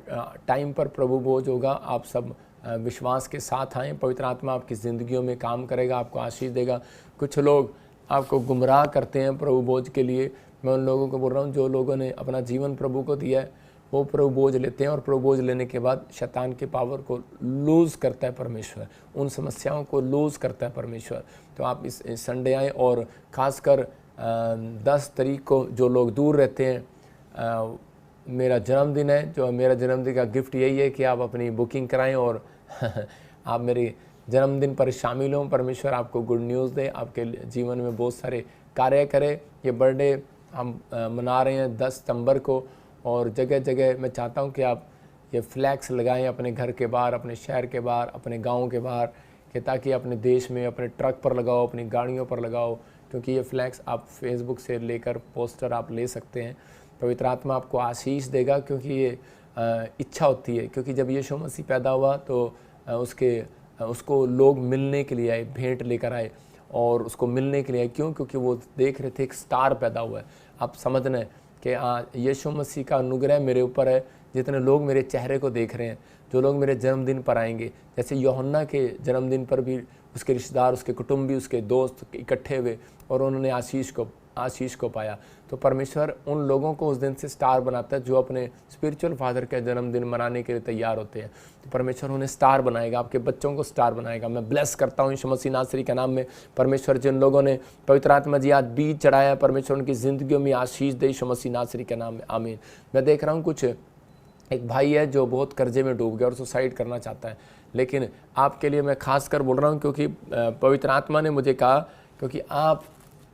टाइम पर प्रभु भोज होगा, आप सब विश्वास के साथ आएँ। पवित्र आत्मा आपकी ज़िंदगियों में काम करेगा, आपको आशीष देगा। कुछ लोग आपको गुमराह करते हैं प्रभु भोज के लिए। मैं उन लोगों को बोल रहा हूँ जो लोगों ने अपना जीवन प्रभु को दिया है, वो प्रभु बोझ लेते हैं, और प्रभु बोझ लेने के बाद शैतान के पावर को लूज़ करता है परमेश्वर, उन समस्याओं को लूज़ करता है परमेश्वर। तो आप इस संडे आएँ, और ख़ासकर 10 तारीख को जो लोग दूर रहते हैं, मेरा जन्मदिन है। जो मेरा जन्मदिन का गिफ्ट यही है कि आप अपनी बुकिंग कराएं और आप मेरे जन्मदिन पर शामिल हों। परमेश्वर आपको गुड न्यूज़ दे, आपके जीवन में बहुत सारे कार्य करे। ये बर्थडे हम मना रहे हैं 10 सितंबर को, और जगह जगह मैं चाहता हूँ कि आप ये फ्लैक्स लगाएं अपने घर के बाहर, अपने शहर के बाहर, अपने गांव के बाहर, कि ताकि अपने देश में अपने ट्रक पर लगाओ, अपनी गाड़ियों पर लगाओ, क्योंकि ये फ्लैक्स आप फेसबुक से लेकर पोस्टर आप ले सकते हैं। पवित्र आत्मा आपको आशीष देगा, क्योंकि ये इच्छा होती है। क्योंकि जब यीशु मसीह पैदा हुआ तो उसको लोग मिलने के लिए आए, भेंट लेकर आए, और उसको मिलने के लिए आए। क्यों? क्योंकि वो देख रहे थे एक स्टार पैदा हुआ है। आप समझना है कि यीशु मसीह का अनुग्रह मेरे ऊपर है। जितने लोग मेरे चेहरे को देख रहे हैं, जो लोग मेरे जन्मदिन पर आएंगे, जैसे यूहन्ना के जन्मदिन पर भी उसके रिश्तेदार, उसके कुटुंबी, उसके दोस्त इकट्ठे हुए, और उन्होंने आशीष को पाया। तो परमेश्वर उन लोगों को उस दिन से स्टार बनाता है जो अपने स्पिरिचुअल फादर का जन्मदिन मनाने के लिए तैयार होते हैं। तो परमेश्वर उन्हें स्टार बनाएगा, आपके बच्चों को स्टार बनाएगा। मैं ब्लेस करता हूँ यीशु मसीह नासरी के नाम में। परमेश्वर जिन लोगों ने पवित्र आत्मा जी आज बीज चढ़ाया है, परमेश्वर उनकी ज़िंदगियों में आशीष दे यीशु मसीह नासरी के नाम में, आमीन। मैं देख रहा हूँ कुछ एक भाई है जो बहुत कर्जे में डूब गया और सुसाइड करना चाहता है, लेकिन आपके लिए मैं खास कर बोल रहा हूँ, क्योंकि पवित्र आत्मा ने मुझे कहा, क्योंकि आप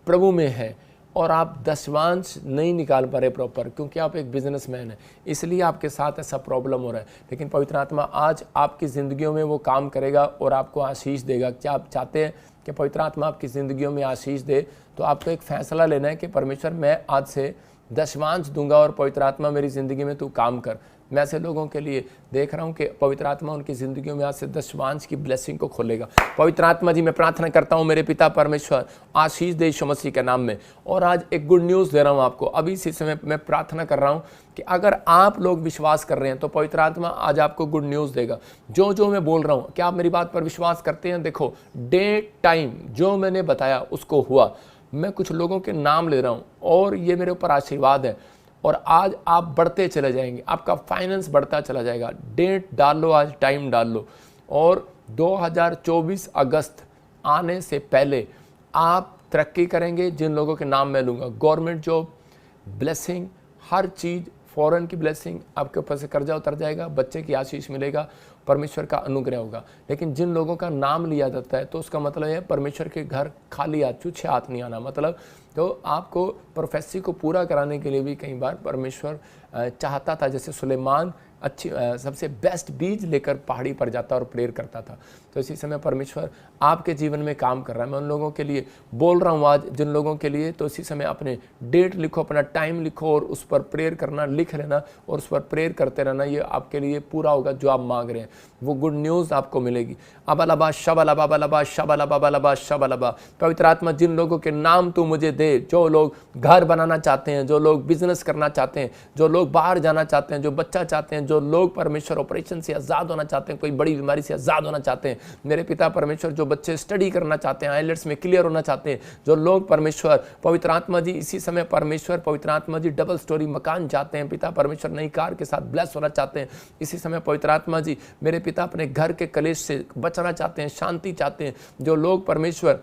प्रभु में हैं और आप दशवांश नहीं निकाल पा रहे प्रॉपर, क्योंकि आप एक बिजनेसमैन हैं, इसलिए आपके साथ ऐसा प्रॉब्लम हो रहा है। लेकिन पवित्र आत्मा आज आपकी ज़िंदगियों में वो काम करेगा और आपको आशीष देगा। क्या आप चाहते हैं कि पवित्र आत्मा आपकी ज़िंदगियों में आशीष दे? तो आपको एक फ़ैसला लेना है कि परमेश्वर मैं आज से दशवांश दूंगा, और पवित्र आत्मा मेरी ज़िंदगी में तू काम कर। मैं ऐसे लोगों के लिए देख रहा हूं कि पवित्र आत्मा उनकी ज़िंदगियों में आज से दशवांश की ब्लेसिंग को खोलेगा। पवित्र आत्मा जी, मैं प्रार्थना करता हूं मेरे पिता परमेश्वर, आशीष दे यीशु मसीह के नाम में। और आज एक गुड न्यूज़ दे रहा हूं आपको। अभी इसी समय मैं प्रार्थना कर रहा हूं कि अगर आप लोग विश्वास कर रहे हैं तो पवित्र आत्मा आज आपको गुड न्यूज़ देगा। जो मैं बोल रहा हूँ, क्या आप मेरी बात पर विश्वास करते हैं? देखो, डे टाइम जो मैंने बताया उसको हुआ। मैं कुछ लोगों के नाम ले रहा हूँ और ये मेरे ऊपर आशीर्वाद है, और आज आप बढ़ते चले जाएंगे, आपका फाइनेंस बढ़ता चला जाएगा। डेट डाल लो, आज टाइम डाल लो, और 2024 अगस्त आने से पहले आप तरक्की करेंगे। जिन लोगों के नाम मैं लूँगा, गवर्नमेंट जॉब, ब्लेसिंग, हर चीज़, फॉरेन की ब्लेसिंग, आपके ऊपर से कर्जा उतर जाएगा, बच्चे की आशीष मिलेगा, परमेश्वर का अनुग्रह होगा। लेकिन जिन लोगों का नाम लिया जाता है तो उसका मतलब है परमेश्वर के घर खाली हाथ, छूछे हाथ नहीं आना। मतलब तो आपको प्रोफेसी को पूरा कराने के लिए भी कई बार परमेश्वर चाहता था, जैसे सुलेमान अच्छी सबसे बेस्ट बीज लेकर पहाड़ी पर जाता और प्रेयर करता था। तो इसी समय परमेश्वर आपके जीवन में काम कर रहा है। मैं उन लोगों के लिए बोल रहा हूँ आज, जिन लोगों के लिए, तो इसी समय अपने डेट लिखो, अपना टाइम लिखो और उस पर प्रेयर करना, लिख लेना और उस पर प्रेयर करते रहना। ये आपके लिए पूरा होगा जो आप मांग रहे हैं, वो गुड न्यूज़ आपको मिलेगी। अबलबा शबलबा बलबा शबलबा बलबा शबलबा। पवित्र आत्मा जिन लोगों के नाम तू मुझे दे, जो लोग घर बनाना चाहते हैं, जो लोग बिजनेस करना चाहते हैं, जो लोग बाहर जाना चाहते हैं, जो बच्चा चाहते हैं, जो लोग परमेश्वर ऑपरेशन से आज़ाद होना चाहते हैं, कोई बड़ी बीमारी से आज़ाद होना चाहते हैं, मेरे पिता परमेश्वर जो बच्चे स्टडी करना चाहते हैं, आइलेट्स में क्लियर होना चाहते हैं, जो लोग परमेश्वर पवित्र आत्मा जी इसी समय परमेश्वर पवित्र आत्मा जी डबल स्टोरी मकान चाहते हैं, पिता परमेश्वर नई कार के साथ ब्लेस होना चाहते हैं, इसी समय पवित्र आत्मा जी मेरे पिता अपने घर के कलेश से बचना चाहते हैं, शांति चाहते हैं, जो लोग परमेश्वर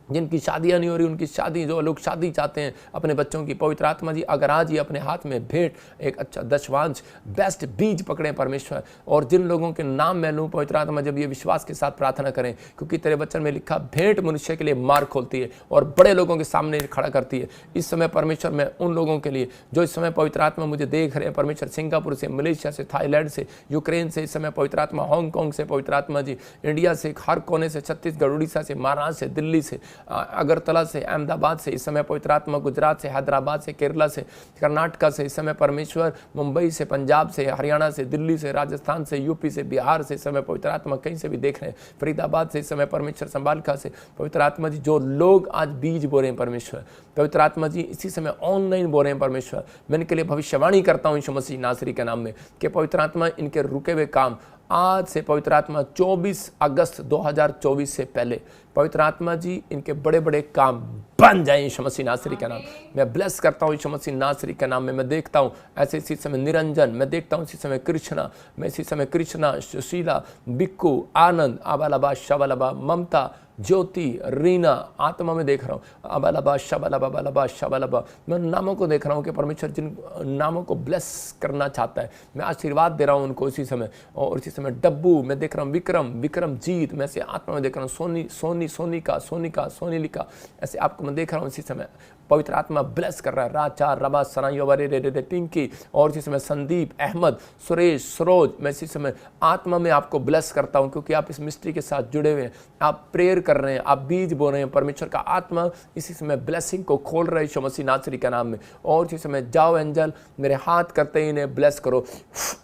जिनकी शादियां नहीं हो रही उनकी शादी, जो लोग शादी चाहते हैं अपने बच्चों की, पवित्र आत्मा जी अगर आज ये अपने हाथ में भेंट एक अच्छा दशवांश बेस्ट बीज पकड़ें परमेश्वर, और जिन लोगों के नाम मैं लूँ पवित्र आत्मा जब ये विश्वास के साथ प्रार्थना करें, क्योंकि तेरे वचन में लिखा भेंट मनुष्य के लिए मार्ग खोलती है और बड़े लोगों के सामने खड़ा करती है। इस समय परमेश्वर मैं उन लोगों के लिए जो इस समय पवित्र आत्मा मुझे देख रहे हैं परमेश्वर, सिंगापुर से, मलेशिया से, थाईलैंड से, यूक्रेन से, इस समय पवित्र आत्मा हांगकॉन्ग से, पवित्र आत्मा जी इंडिया से, हर कोने से, छत्तीसगढ़, उड़ीसा से, महाराष्ट्र से, दिल्ली से, अगरतला से, अहमदाबाद से, इस समय पवित्र आत्मा गुजरात से, हैदराबाद से, केरला से, कर्नाटका से, इस समय परमेश्वर मुंबई से, पंजाब से, हरियाणा से, दिल्ली से, राजस्थान से, यूपी से, बिहार से, इस समय पवित्र आत्मा कहीं से भी देख रहे हैं, फरीदाबाद से, इस समय परमेश्वर संभालका से, पवित्र आत्मा जी जो लोग आज बीज बो रहे हैं परमेश्वर, पवित्र आत्मा जी इसी समय ऑनलाइन बो रहे हैं परमेश्वर, मैं इनके लिए भविष्यवाणी करता हूँ यीशु मसीह नासरी के नाम में कि पवित्र आत्मा इनके रुके हुए काम आज से पवित्र आत्मा 24 अगस्त 2024 से पहले पवित्र आत्मा जी इनके बड़े बड़े काम बन जाए यीशु मसीह नासरी का नाम। मैं ब्लेस करता हूँ यीशु मसीह नासरी के नाम में। मैं देखता हूँ ऐसे इसी समय निरंजन, मैं देखता हूँ इसी समय कृष्णा, मैं इसी समय कृष्णा, सुशीला, बिक्कू, आनंद, आबालबा शबलबा, ममता, ज्योति, रीना, आत्मा में देख रहा हूँ अबलबा शबलबा बलबा शबलबा। मैं नामों को देख रहा हूँ कि परमेश्वर जिन नामों को ब्लेस करना चाहता है मैं आशीर्वाद दे रहा हूँ उनको इसी समय। और इसी समय डब्बू मैं देख रहा हूँ, विक्रमजीत, मैं ऐसे आत्मा में देख रहा हूँ, सोनिका, सोनीलिका, ऐसे आपको मैं देख रहा हूँ इसी समय पवित्र आत्मा ब्लेस कर रहा है। राचा, रबा, सनायो, वरे रे रे पिंकी, और इसी समय संदीप, अहमद, सुरेश, सरोज, मैं इसी समय आत्मा में आपको ब्लेस करता हूँ क्योंकि आप इस मिस्ट्री के साथ जुड़े हुए हैं, आप प्रेयर कर रहे हैं, आप बीज बो रहे हैं। परमेश्वर का आत्मा इसी समय ब्लेसिंग को खोल रहा है यीशु मसीह नासरी के नाम में। और इसी समय जाओ एंजल, मेरे हाथ करते ही इन्हें ब्लेस करो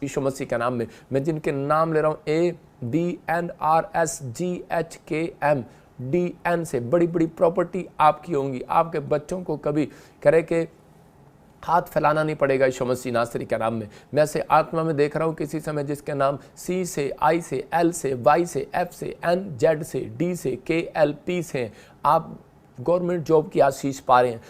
यीशु मसीह के नाम में। मैं जिनके नाम ले रहा हूँ ABNRSGHKM DN से बड़ी बड़ी प्रॉपर्टी आपकी होंगी। आपके बच्चों को कभी करे के हाथ फैलाना नहीं पड़ेगा यीशु मसीह नासरी के नाम में। मैं ऐसे आत्मा में देख रहा हूँ किसी समय जिसके नाम C से, I से, L से, Y से, F से, N, Z से, D से, K, L, P से आप गवर्नमेंट जॉब की आशीष पा रहे हैं।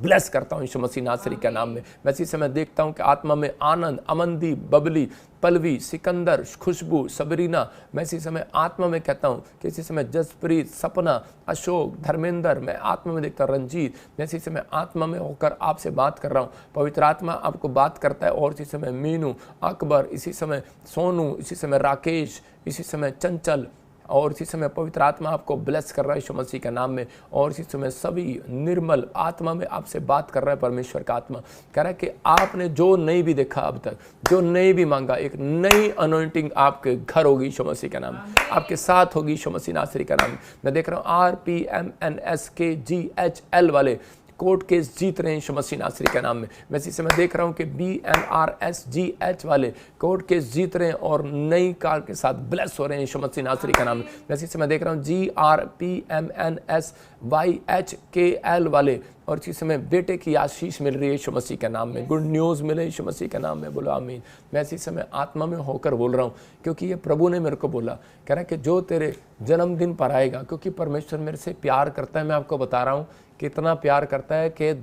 ब्लेस करता हूँ यीशु मसीह नासरी के नाम में। मैं इसी समय देखता हूँ कि आत्मा में आनंद, अमनदीप, बबली, पलवी, सिकंदर, खुशबू, सबरीना, मैं इसी समय आत्मा में कहता हूँ कि इसी समय जसप्रीत, सपना, अशोक, धर्मेंद्र, मैं आत्मा में देखता हूँ रंजीत, मैं इसी समय आत्मा में होकर आपसे बात कर रहा हूँ। पवित्र आत्मा आपको बात करता है। और इसी समय मीनू, अकबर, इसी समय सोनू, इसी समय राकेश, इसी समय चंचल, और इसी समय पवित्र आत्मा आपको ब्लेस कर रहा है यीशु मसीह के नाम में। और इसी समय सभी निर्मल आत्मा में आपसे बात कर रहा है परमेश्वर का आत्मा। कह रहा है कि आपने जो नहीं भी देखा अब तक, जो नहीं भी मांगा, एक नई अनॉइंटिंग आपके घर होगी यीशु मसीह का नाम, आपके साथ होगी यीशु मसीह नासरी का नाम। मैं देख रहा हूँ RPMNSKGHL वाले कोर्ट केस जीत रहे हैं यीशु मसीह नासरी के नाम में। मैं इसी समय देख रहा हूँ कि BNRSGH वाले कोर्ट केस जीत रहे हैं और नई कार के साथ ब्लेस हो रहे हैं यीशु मसीह नासरी के नाम में। मैं इसी समय देख रहा हूँ GRPMNSYHKL वाले, और इसी समय बेटे की आशीष मिल रही है यीशु मसीह के नाम में, गुड न्यूज़ मिले यीशु मसीह के नाम में, बोलो आमीन। मैं इसी समय आत्मा में होकर बोल रहा हूँ क्योंकि ये प्रभु ने मेरे को बोला, कह रहा है कि जो तेरे जन्मदिन पर आएगा, क्योंकि परमेश्वर मेरे से प्यार करता है। मैं आपको बता रहा हूँ कितना प्यार करता है कि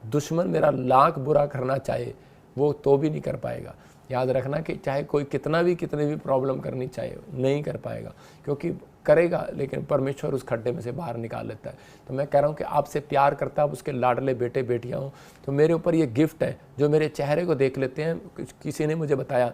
दुश्मन मेरा लाख बुरा करना चाहे वो तो भी नहीं कर पाएगा। याद रखना कि चाहे कोई कितनी भी प्रॉब्लम करनी चाहिए नहीं कर पाएगा, क्योंकि करेगा लेकिन परमेश्वर उस खड्डे में से बाहर निकाल लेता है। तो मैं कह रहा हूँ कि आपसे प्यार करता है, आप उसके लाडले बेटे बेटियाँ हों। तो मेरे ऊपर ये गिफ्ट है, जो मेरे चेहरे को देख लेते हैं। किसी ने मुझे बताया,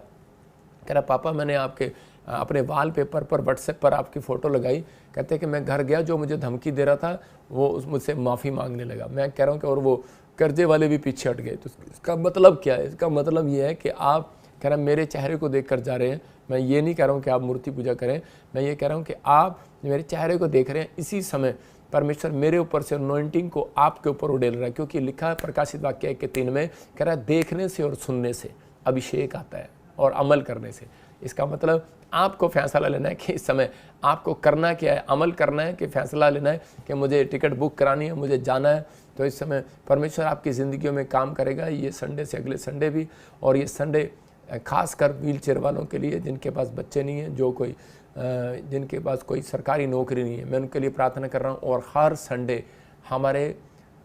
कह रहा पापा मैंने आपके अपने वॉलपेपर पर व्हाट्सएप पर आपकी फ़ोटो लगाई, कहते कि मैं घर गया, जो मुझे धमकी दे रहा था वो मुझसे माफ़ी मांगने लगा। मैं कह रहा हूँ कि और वो कर्जे वाले भी पीछे हट गए। तो इसका मतलब क्या है? इसका मतलब ये है कि आप कह रहा मेरे चेहरे को देख कर जा रहे हैं। मैं ये नहीं कह रहा हूँ कि आप मूर्ति पूजा करें, मैं ये कह रहा हूँ कि आप मेरे चेहरे को देख रहे हैं, इसी समय परमेश्वर मेरे ऊपर से अनॉइंटिंग को आपके ऊपर उड़ेल रहा है। क्योंकि लिखा है प्रकाशित वाक्य 1:3 में, कह रहा है देखने से और सुनने से अभिषेक आता है और अमल करने से। इसका मतलब आपको फैसला लेना है कि इस समय आपको करना क्या है, अमल करना है कि फैसला लेना है कि मुझे टिकट बुक करानी है, मुझे जाना है। तो इस समय परमेश्वर आपकी ज़िंदगियों में काम करेगा, ये संडे से अगले संडे भी। और ये संडे खासकर व्हील चेयर वालों के लिए, जिनके पास बच्चे नहीं हैं, जो कोई जिनके पास कोई सरकारी नौकरी नहीं है, मैं उनके लिए प्रार्थना कर रहा हूँ। और हर संडे हमारे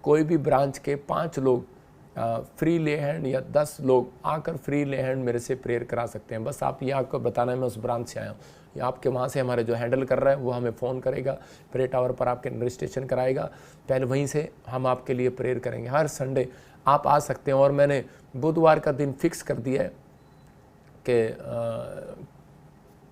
कोई भी ब्रांच के 5 लोग फ्री ले हैंड या 10 लोग आकर फ्री ले हैंड मेरे से प्रेयर करा सकते हैं। बस आप ये आपको बताना है मैं उस ब्रांच से आया हूँ, या आपके वहाँ से हमारे जो हैंडल कर रहा है वो हमें फ़ोन करेगा, प्रेयर टावर पर आपके रजिस्ट्रेशन कराएगा, पहले वहीं से हम आपके लिए प्रेयर करेंगे। हर संडे आप आ सकते हैं। और मैंने बुधवार का दिन फिक्स कर दिया है कि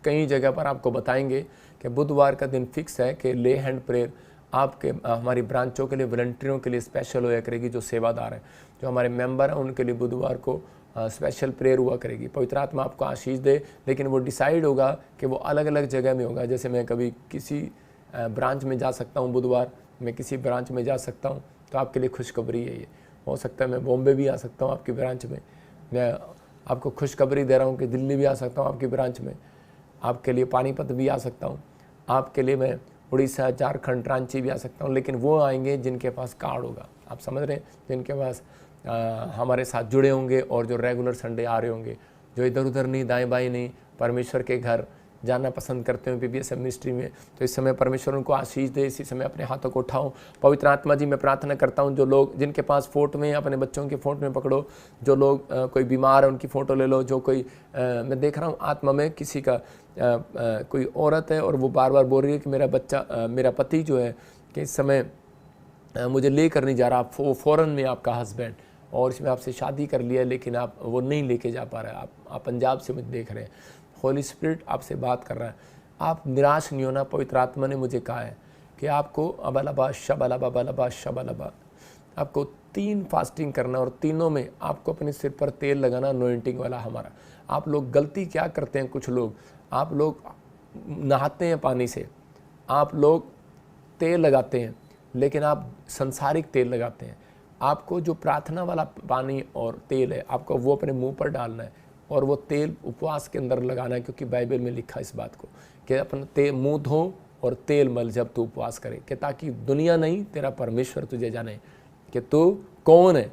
कई जगह पर आपको बताएंगे कि बुधवार का दिन फिक्स है कि ले हैंड प्रेयर आपके हमारी ब्रांचों के लिए, वॉलंटियरों के लिए स्पेशल होया करेगी। जो सेवादार हैं, जो हमारे मेंबर हैं, उनके लिए बुधवार को स्पेशल प्रेयर हुआ करेगी। पवित्र आत्मा आपको आशीष दे, लेकिन वो डिसाइड होगा कि वो अलग अलग जगह में होगा। जैसे मैं कभी किसी ब्रांच में जा सकता हूँ बुधवार, मैं किसी ब्रांच में जा सकता हूँ, तो आपके लिए खुशखबरी है। ये हो सकता है मैं बॉम्बे भी आ सकता हूँ आपकी ब्रांच में। मैं आपको खुशखबरी दे रहा हूँ कि दिल्ली भी आ सकता हूँ आपकी ब्रांच में, आपके लिए पानीपत भी आ सकता हूँ, आपके लिए मैं उड़ीसा, झारखंड, रांची भी आ सकता हूँ। लेकिन वो आएंगे जिनके पास कार्ड होगा, आप समझ रहे हैं, जिनके पास हमारे साथ जुड़े होंगे और जो रेगुलर संडे आ रहे होंगे, जो इधर उधर नहीं, दाएं बाएं नहीं, परमेश्वर के घर जाना पसंद करते हो PBSM मिनिस्ट्री में। तो इस समय परमेश्वर उनको आशीष दे। इसी समय अपने हाथों को उठाओ। पवित्र आत्मा जी, मैं प्रार्थना करता हूँ, जो लोग जिनके पास फ़ोटो में, अपने बच्चों के फ़ोटो में पकड़ो। जो लोग कोई बीमार है उनकी फ़ोटो ले लो। जो कोई मैं देख रहा हूँ आत्मा में किसी का कोई औरत है और वो बार बार बोल रही है कि मेरा बच्चा, मेरा पति जो है कि इस समय मुझे ले कर नहीं जा रहा, फ़ौरन में आपका हस्बैंड, और इसमें आपसे शादी कर लिया लेकिन आप वो नहीं लेके जा पा रहे हैं। आप पंजाब से मुझे देख रहे हैं, होली स्पिरिट आपसे बात कर रहा है। आप निराश नहीं होना। पवित्र आत्मा ने मुझे कहा है कि आपको अबलबा शबलबा बलबा शबलबा, आपको 3 फास्टिंग करना और तीनों में आपको अपने सिर पर तेल लगाना, अनॉइंटिंग वाला हमारा। आप लोग गलती क्या करते हैं, कुछ लोग, आप लोग नहाते हैं पानी से, आप लोग तेल लगाते हैं, लेकिन आप संसारिक तेल लगाते हैं। आपको जो प्रार्थना वाला पानी और तेल है, आपको वो अपने मुंह पर डालना है और वो तेल उपवास के अंदर लगाना है। क्योंकि बाइबल में लिखा है इस बात को कि अपना तेल मुंह धो और तेल मल जब तू उपवास करे, कि ताकि दुनिया नहीं, तेरा परमेश्वर तुझे जाने कि तू कौन है,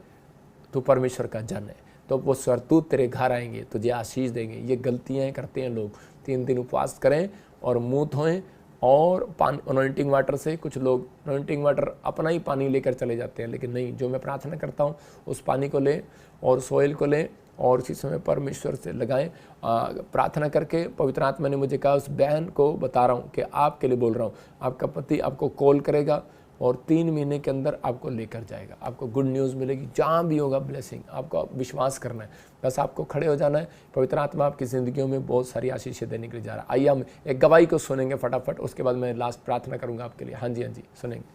तू परमेश्वर का जन है। तो वो स्वरदूत तेरे घर आएंगे, तुझे आशीष देंगे। ये गलतियाँ करते हैं लोग। 3 दिन उपवास करें और मुंह धोएं और पानी, अनॉइंटिंग वाटर से। कुछ लोग अनॉइंटिंग वाटर अपना ही पानी लेकर चले जाते हैं, लेकिन नहीं, जो मैं प्रार्थना करता हूँ उस पानी को लें और सोइल को लें और इसी समय परमेश्वर से लगाएं। प्रार्थना करके पवित्र आत्मा ने मुझे कहा, उस बहन को बता रहा हूँ कि आपके लिए बोल रहा हूँ, आपका पति आपको कॉल करेगा और 3 महीने के अंदर आपको लेकर जाएगा। आपको गुड न्यूज़ मिलेगी, जहाँ भी होगा ब्लेसिंग। आपको विश्वास करना है, बस आपको खड़े हो जाना है। पवित्र आत्मा आपकी ज़िंदगियों में बहुत सारी आशीषें देने के लिए जा रहा है। आइए हम एक गवाही को सुनेंगे फटाफट, उसके बाद मैं लास्ट प्रार्थना करूँगा आपके लिए। हाँ जी सुनेंगे।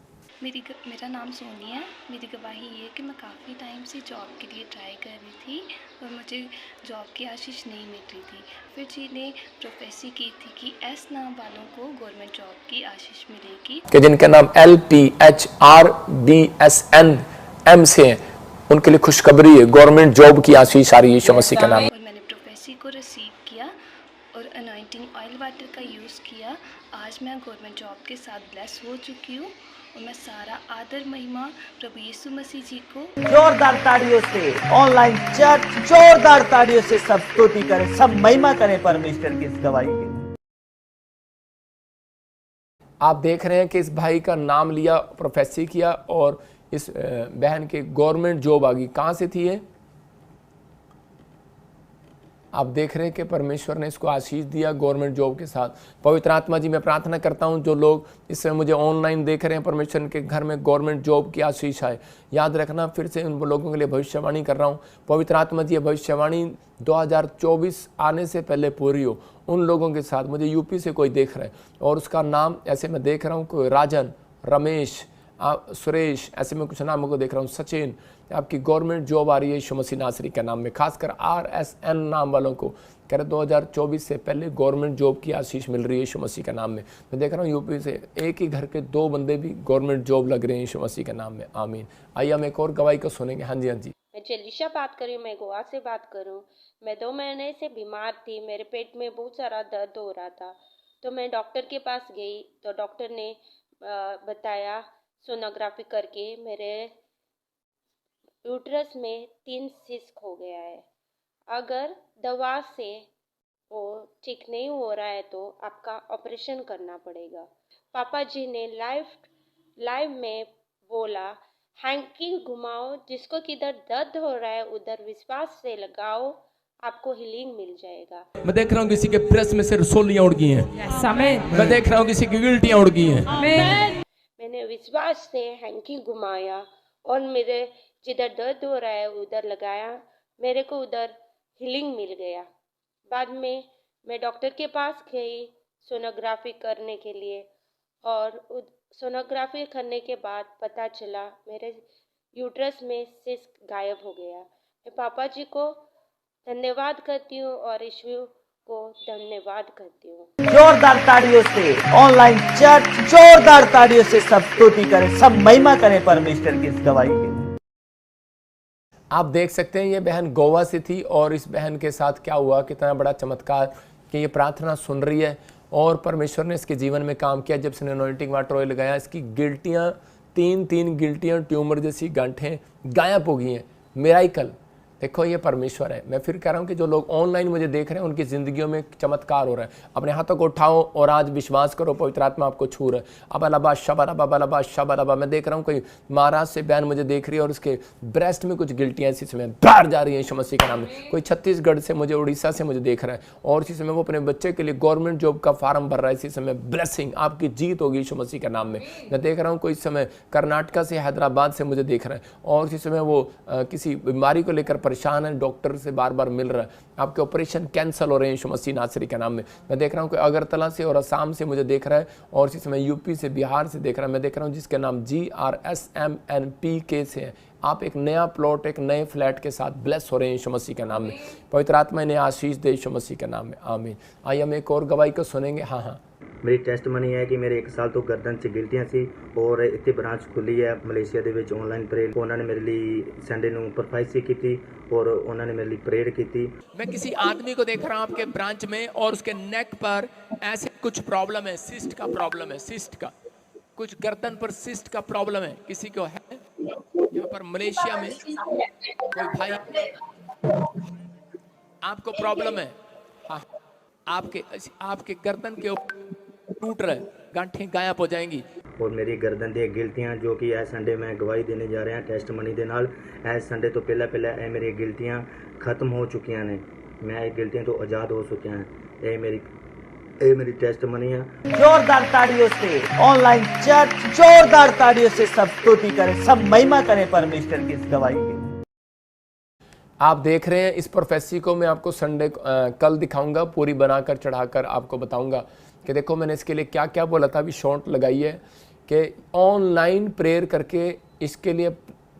मेरा नाम सोनी है। मेरी गवाही ये है कि मैं काफ़ी टाइम से जॉब के लिए ट्राई कर रही थी और मुझे जॉब की आशीष नहीं मिल रही थी। फिर जी ने प्रोफेसी की थी कि एस नाम वालों को गवर्नमेंट जॉब की आशीष मिलेगी, कि जिनका नाम LPHRBSNM से है, उनके लिए खुशखबरी है, गवर्नमेंट जॉब की आशीष आ रही है यीशु मसीह का नाम। और मैंने प्रोफेसी को रिसीव किया और अनॉइंटिंग ऑयल वाटर का यूज़ किया। आज मैं गवर्नमेंट जॉब के साथ ब्लेस हो चुकी हूँ और मैं सारा आदर महिमा प्रभु यीशु मसीह जी को जोरदार तालियों से ऑनलाइन चर्च जोरदार तालियों से सब स्तुति करें, सब महिमा करें परमेश्वर की इस गवाही के। आप देख रहे हैं कि इस भाई का नाम लिया, प्रोफेसी किया और इस बहन के गवर्नमेंट जॉब आ गई। कहाँ से थी ये? आप देख रहे हैं कि परमेश्वर ने इसको आशीष दिया गवर्नमेंट जॉब के साथ। पवित्र आत्मा जी, मैं प्रार्थना करता हूं जो लोग इस समय मुझे ऑनलाइन देख रहे हैं, परमेश्वर के घर में गवर्नमेंट जॉब की आशीष आए। याद रखना, फिर से उन लोगों के लिए भविष्यवाणी कर रहा हूं। पवित्र आत्मा जी, भविष्यवाणी 2024 आने से पहले पूरी हो उन लोगों के साथ। मुझे यूपी से कोई देख रहा है और उसका नाम ऐसे मैं देख रहा हूँ, कोई राजन, रमेश, आप सुरेश, ऐसे में कुछ नामों को देख रहा हूँ, सचिन, आपकी गवर्नमेंट जॉब आ रही है यीशु मसीह नासरी के नाम में। खासकर RSN नाम वालों को कह रहे 2024 से पहले गवर्नमेंट जॉब की आशीष मिल रही है यीशु मसीह के नाम में। मैं देख रहा हूँ यूपी से एक ही घर के 2 बंदे भी गवर्नमेंट जॉब लग रहे हैं यीशु मसीह के नाम में, आमीन। आइए हम एक और गवाही को सुनेंगे। हाँ जी, हाँ जी। मैं जलीशा बात कर रही हूँ, मैं गोवा से बात करूँ। मैं 2 महीने से बीमार थी, मेरे पेट में बहुत सारा दर्द हो रहा था, तो मैं डॉक्टर के पास गई तो डॉक्टर ने बताया सोनोग्राफी करके मेरे यूट्रस में 3 सिस्ट हो गया है। अगर दवा से वो ठीक नहीं हो रहा है तो आपका ऑपरेशन करना पड़ेगा। पापा जी ने लाइव में बोला, हैंकी घुमाओ, जिसको किधर दर्द हो रहा है उधर विश्वास से लगाओ, आपको हीलिंग मिल जाएगा। मैं देख रहा हूँ किसी के ब्रेस्ट में से रसोलियाँ उड़ गई हैं। मैं देख रहा हूँ किसी की गिल्टियाँ उड़ गई हैं। मैंने विश्वास से हैंकी घुमाया और मेरे जिधर दर्द हो रहा है उधर लगाया, मेरे को उधर हीलिंग मिल गया। बाद में मैं डॉक्टर के पास गई सोनोग्राफी करने के लिए, और सोनोग्राफी करने के बाद पता चला मेरे यूट्रस में सिस्ट गायब हो गया। मैं पापा जी को धन्यवाद करती हूँ और ईश्वर को धन्यवाद करती हूँ। जोरदार तालियों से ऑनलाइन चर्च जोरदार तालियों से सब स्तुति करें, सब महिमा करें परमेश्वर की इस गवाही के। आप देख सकते हैं ये बहन गोवा से थी और इस बहन के साथ क्या हुआ, कितना बड़ा चमत्कार कि ये प्रार्थना सुन रही है और परमेश्वर ने इसके जीवन में काम किया। जब इसने अनॉइंटिंग वाटर ऑयल लगाया, इसकी गिल्टियाँ 3 गिल्टियाँ ट्यूमर जैसी गांठें गायब हो गई हैं। मिराइकल, देखो ये परमेश्वर है। मैं फिर कह रहा हूँ कि जो लोग ऑनलाइन मुझे देख रहे हैं उनकी ज़िंदगियों में चमत्कार हो रहा है। अपने हाथों को उठाओ और आज विश्वास करो, पवित्र आत्मा आपको छू रहा है। अबलबा शबरबा शबरबा। मैं देख रहा हूँ कोई महाराष्ट्र से बहन मुझे देख रही है और उसके ब्रेस्ट में कुछ गिल्टियाँ इसी समय बाहर जा रही हैं यीशु मसीह के नाम में। कोई छत्तीसगढ़ से मुझे, उड़ीसा से मुझे देख रहा है और इसी समय वो अपने बच्चे के लिए गवर्नमेंट जॉब का फार्म भर रहा है। इसी समय ब्लेसिंग, आपकी जीत होगी यीशु मसीह के नाम में। मैं देख रहा हूँ कोई इस समय कर्नाटका से, हैदराबाद से मुझे देख रहा है और इसी समय वो किसी बीमारी को लेकर परेशान है, डॉक्टर से बार बार मिल रहा है, आपके ऑपरेशन कैंसिल हो रहे हैं यीशु मसीह नासरी के नाम में। मैं देख रहा हूँ कोई अगरतला से और असम से मुझे देख रहा है और इसी समय यूपी से, बिहार से देख रहा है। मैं देख रहा हूँ जिसके नाम GRSMNPK से है। आप एक नया प्लॉट, एक नए फ्लैट के साथ ब्लेस हो रहे हैं यीशु मसीह के नाम में। पवित्र आत्मा ने आशीष दे यीशु मसीह के नाम में, आमीन। आइए हम एक और गवाही को सुनेंगे। हाँ हाँ, मेरी ਟੈਸਟਮਨੀ ਹੈ ਕਿ ਮੇਰੇ 1 ਸਾਲ ਤੋਂ ਗਰਦਨ 'ਚ ਗਿਲਟੀਆਂ ਸੀ ਔਰ ਇੱਥੇ ਬ੍ਰਾਂਚ ਖੁੱਲੀ ਹੈ ਮਲੇਸ਼ੀਆ ਦੇ ਵਿੱਚ ਆਨਲਾਈਨ ਪ੍ਰੇਅਰ। ਉਹਨਾਂ ਨੇ ਮੇਰੇ ਲਈ ਸੰਡੇ ਨੂੰ ਪ੍ਰੋਫੈਸੀ ਕੀਤੀ और ਉਹਨਾਂ ने मेरे लिए प्रेयर की थी। मैं किसी आदमी को देख रहा हूँ आपके ब्रांच में और उसके नेक पर ऐसे कुछ प्रॉब्लम है, सिस्ट का प्रॉब्लम है, सिस्ट का कुछ गर्दन पर सिस्ट का प्रॉब्लम है, किसी को है यहाँ पर मलेशिया में कोई भाई आपको प्रॉब्लम है। हाँ, आपके गर्दन के टूट रहे, गांठें गायब हो जाएंगी। और मेरी गर्दन दी गिल्टियां जो कि इस संडे मैं गवाही देने जा रहा टेस्टमनी दे नाल, इस संडे तो पहले ये मेरी गिल्टियां खत्म हो चुकियां ने, मैं ये गिल्टियां तो आज़ाद हो चुकिया हैं। ये मेरी टेस्टमनी है। जोरदार तालियों से ऑनलाइन चर्च जोरदार तालियों से सब स्तुति करें, सब महिमा करें परमेश्वर की इस गवाही के। आप देख रहे हैं इस प्रोफेसी को मैं आपको संडे कल दिखाऊंगा, पूरी बनाकर चढ़ाकर आपको बताऊंगा कि देखो मैंने इसके लिए क्या क्या बोला था। अभी शॉर्ट लगाई है कि ऑनलाइन प्रेयर करके इसके लिए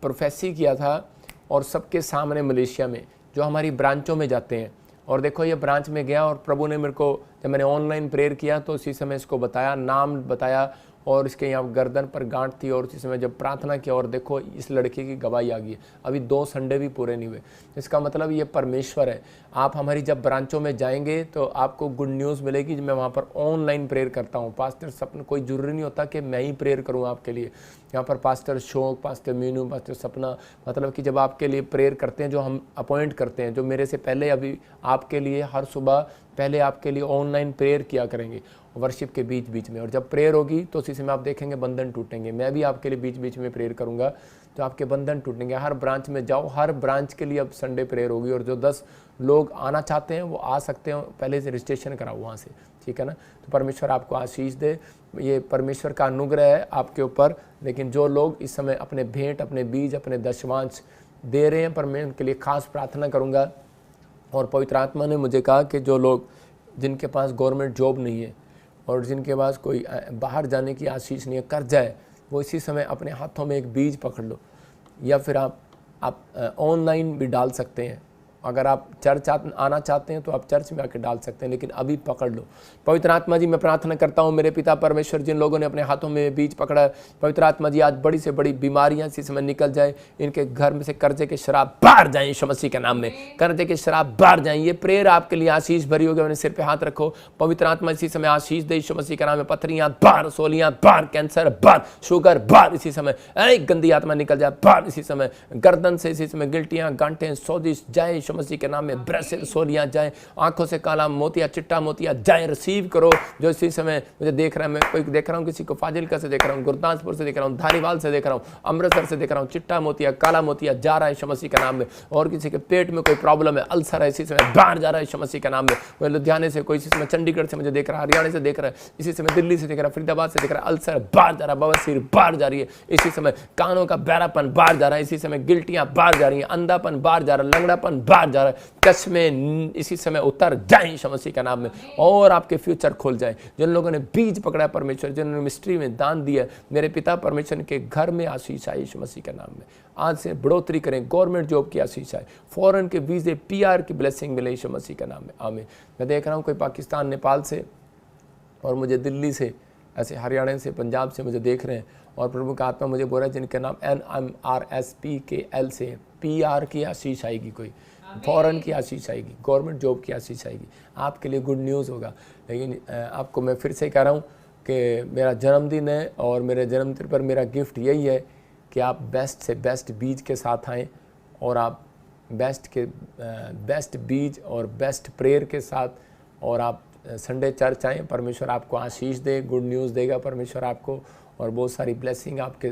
प्रोफेसी किया था और सबके सामने मलेशिया में जो हमारी ब्रांचों में जाते हैं। और देखो ये ब्रांच में गया और प्रभु ने मेरे को, जब मैंने ऑनलाइन प्रेयर किया तो उसी समय इसको बताया, नाम बताया और इसके यहाँ गर्दन पर गांठ थी और उसी समय जब प्रार्थना किया और देखो इस लड़के की गवाही आ गई है। अभी 2 संडे भी पूरे नहीं हुए। इसका मतलब ये परमेश्वर है। आप हमारी जब ब्रांचों में जाएंगे तो आपको गुड न्यूज़ मिलेगी। मैं वहाँ पर ऑनलाइन प्रेयर करता हूँ। पास्टर सपना, कोई ज़रूरी नहीं होता कि मैं ही प्रेयर करूँ आपके लिए। यहाँ पर पास्टर शोक, पास्टर मीनू, पास्टर सपना, मतलब कि जब आपके लिए प्रेयर करते हैं, जो हम अपॉइंट करते हैं, जो मेरे से पहले अभी आपके लिए हर सुबह पहले आपके लिए ऑनलाइन प्रेयर किया करेंगे वर्शिप के बीच बीच में। और जब प्रेयर होगी तो उसी समय आप देखेंगे बंधन टूटेंगे। मैं भी आपके लिए बीच बीच में प्रेयर करूंगा तो आपके बंधन टूटेंगे। हर ब्रांच में जाओ, हर ब्रांच के लिए अब संडे प्रेयर होगी और जो 10 लोग आना चाहते हैं वो आ सकते हैं, पहले से रजिस्ट्रेशन कराओ वहाँ से, ठीक है ना। तो परमेश्वर आपको आशीष दे, ये परमेश्वर का अनुग्रह है आपके ऊपर। लेकिन जो लोग इस समय अपने भेंट, अपने बीज, अपने दशमांश दे रहे हैं, पर मैं उनके लिए खास प्रार्थना करूँगा। और पवित्र आत्मा ने मुझे कहा कि जो लोग, जिनके पास गवर्नमेंट जॉब नहीं है और जिनके पास कोई बाहर जाने की आशीष नहीं है, कर्जा है, वो इसी समय अपने हाथों में एक बीज पकड़ लो, या फिर आप ऑनलाइन भी डाल सकते हैं। अगर आप चर्च आना चाहते हैं तो आप चर्च में आके डाल सकते हैं, लेकिन अभी पकड़ लो। पवित्र आत्मा जी, मैं प्रार्थना करता हूँ मेरे पिता परमेश्वर, जिन लोगों ने अपने हाथों में बीज पकड़ा है, पवित्र आत्मा जी आज बड़ी से बड़ी बीमारियां इसी समय निकल जाए, इनके घर में से कर्जे के शराब बाहर जाए यीशु मसीह के नाम में, कर्जे के शराब बाहर जाए। ये प्रेयर आपके लिए आशीष भरी होगी। अपने सिर पे हाथ रखो, पवित्र आत्मा इसी समय आशीष दे यीशु मसीह के नाम में। पथरियां बाहर, सोलियां बाहर, कैंसर बाहर, शुगर बाहर इसी समय, एक गंदी आत्मा निकल जाए बाहर इसी समय। गर्दन से इसी समय गिल्टियां, गांठें, सोजिश जाए यीशु मसीह के नाम में। ब्रेसिल सोलियां जाए, आंखों से काला मोतिया, चिट्टा मोतिया जाए। रिसीव करो जो इसी समय मुझे देख रहा है, मैं कोई देख रहा हूँ, किसी को फाजिलका से देख रहा हूँ, गुरदासपुर से देख रहा हूँ, धारीवाल से देख रहा हूँ, अमृतसर से देख रहा हूँ, चिट्टा मोतिया, काला मोतिया जा रहा है यीशु मसीह के नाम में। और किसी के पेट में कोई प्रॉब्लम है, अल्सर है, इसी समय बाहर जा रहा है यीशु मसीह के नाम में। कोई लुधियाने से, कोई इसी समय चंडीगढ़ से मुझे देख रहा है, हरियाणा से देख रहा है, इसी समय दिल्ली से देख रहा है, फरीदाबाद से देख रहा है, अल्सर बाहर जा रहा है, बवासीर बाहर जा रही है इसी समय, कानों का बहरापन बाहर जा रहा है इसी समय, गिल्टियां बाहर जा रही हैं, अंधापन बाहर जा रहा है, लंगड़ापन बाहर जा रहा है, चश्मे इसी समय उतर जाए यीशु मसीह का नाम में, और आपके फ्यूचर खुल जाए। जिन लोगों ने बीज पकड़ा है परमेश्वर, जिन्होंने मिस्ट्री में दान दिया, मेरे पिता परमेश्वर के घर में आशीष आए यीशु मसीह के नाम में। आज से बढ़ोतरी करें, गवर्नमेंट जॉब की आशीष आए, फॉरेन के वीजे, PR की ब्लेसिंग मिले यीशु मसीह के नाम में, आमीन। मैं देख रहा हूँ कोई पाकिस्तान, नेपाल से, और मुझे दिल्ली से, ऐसे हरियाणा से, पंजाब से मुझे देख रहे हैं, और प्रभु का आत्मा मुझे बोल रहा है जिनके नाम NMRSPKL से, PR की आशीष आएगी, कोई फॉरेन की आशीष आएगी, गवर्नमेंट जॉब की आशीष आएगी। आपके लिए गुड न्यूज़ होगा। लेकिन आपको मैं फिर से कह रहा हूँ कि मेरा जन्मदिन है, और मेरे जन्मदिन पर मेरा गिफ्ट यही है कि आप बेस्ट से बेस्ट बीज के साथ आएँ, और आप बेस्ट बीज और बेस्ट प्रेयर के साथ, और आप संडे चर्च आएँ। परमेश्वर आपको आशीष दे, गुड न्यूज़ देगा परमेश्वर आपको, और बहुत सारी ब्लेसिंग आपके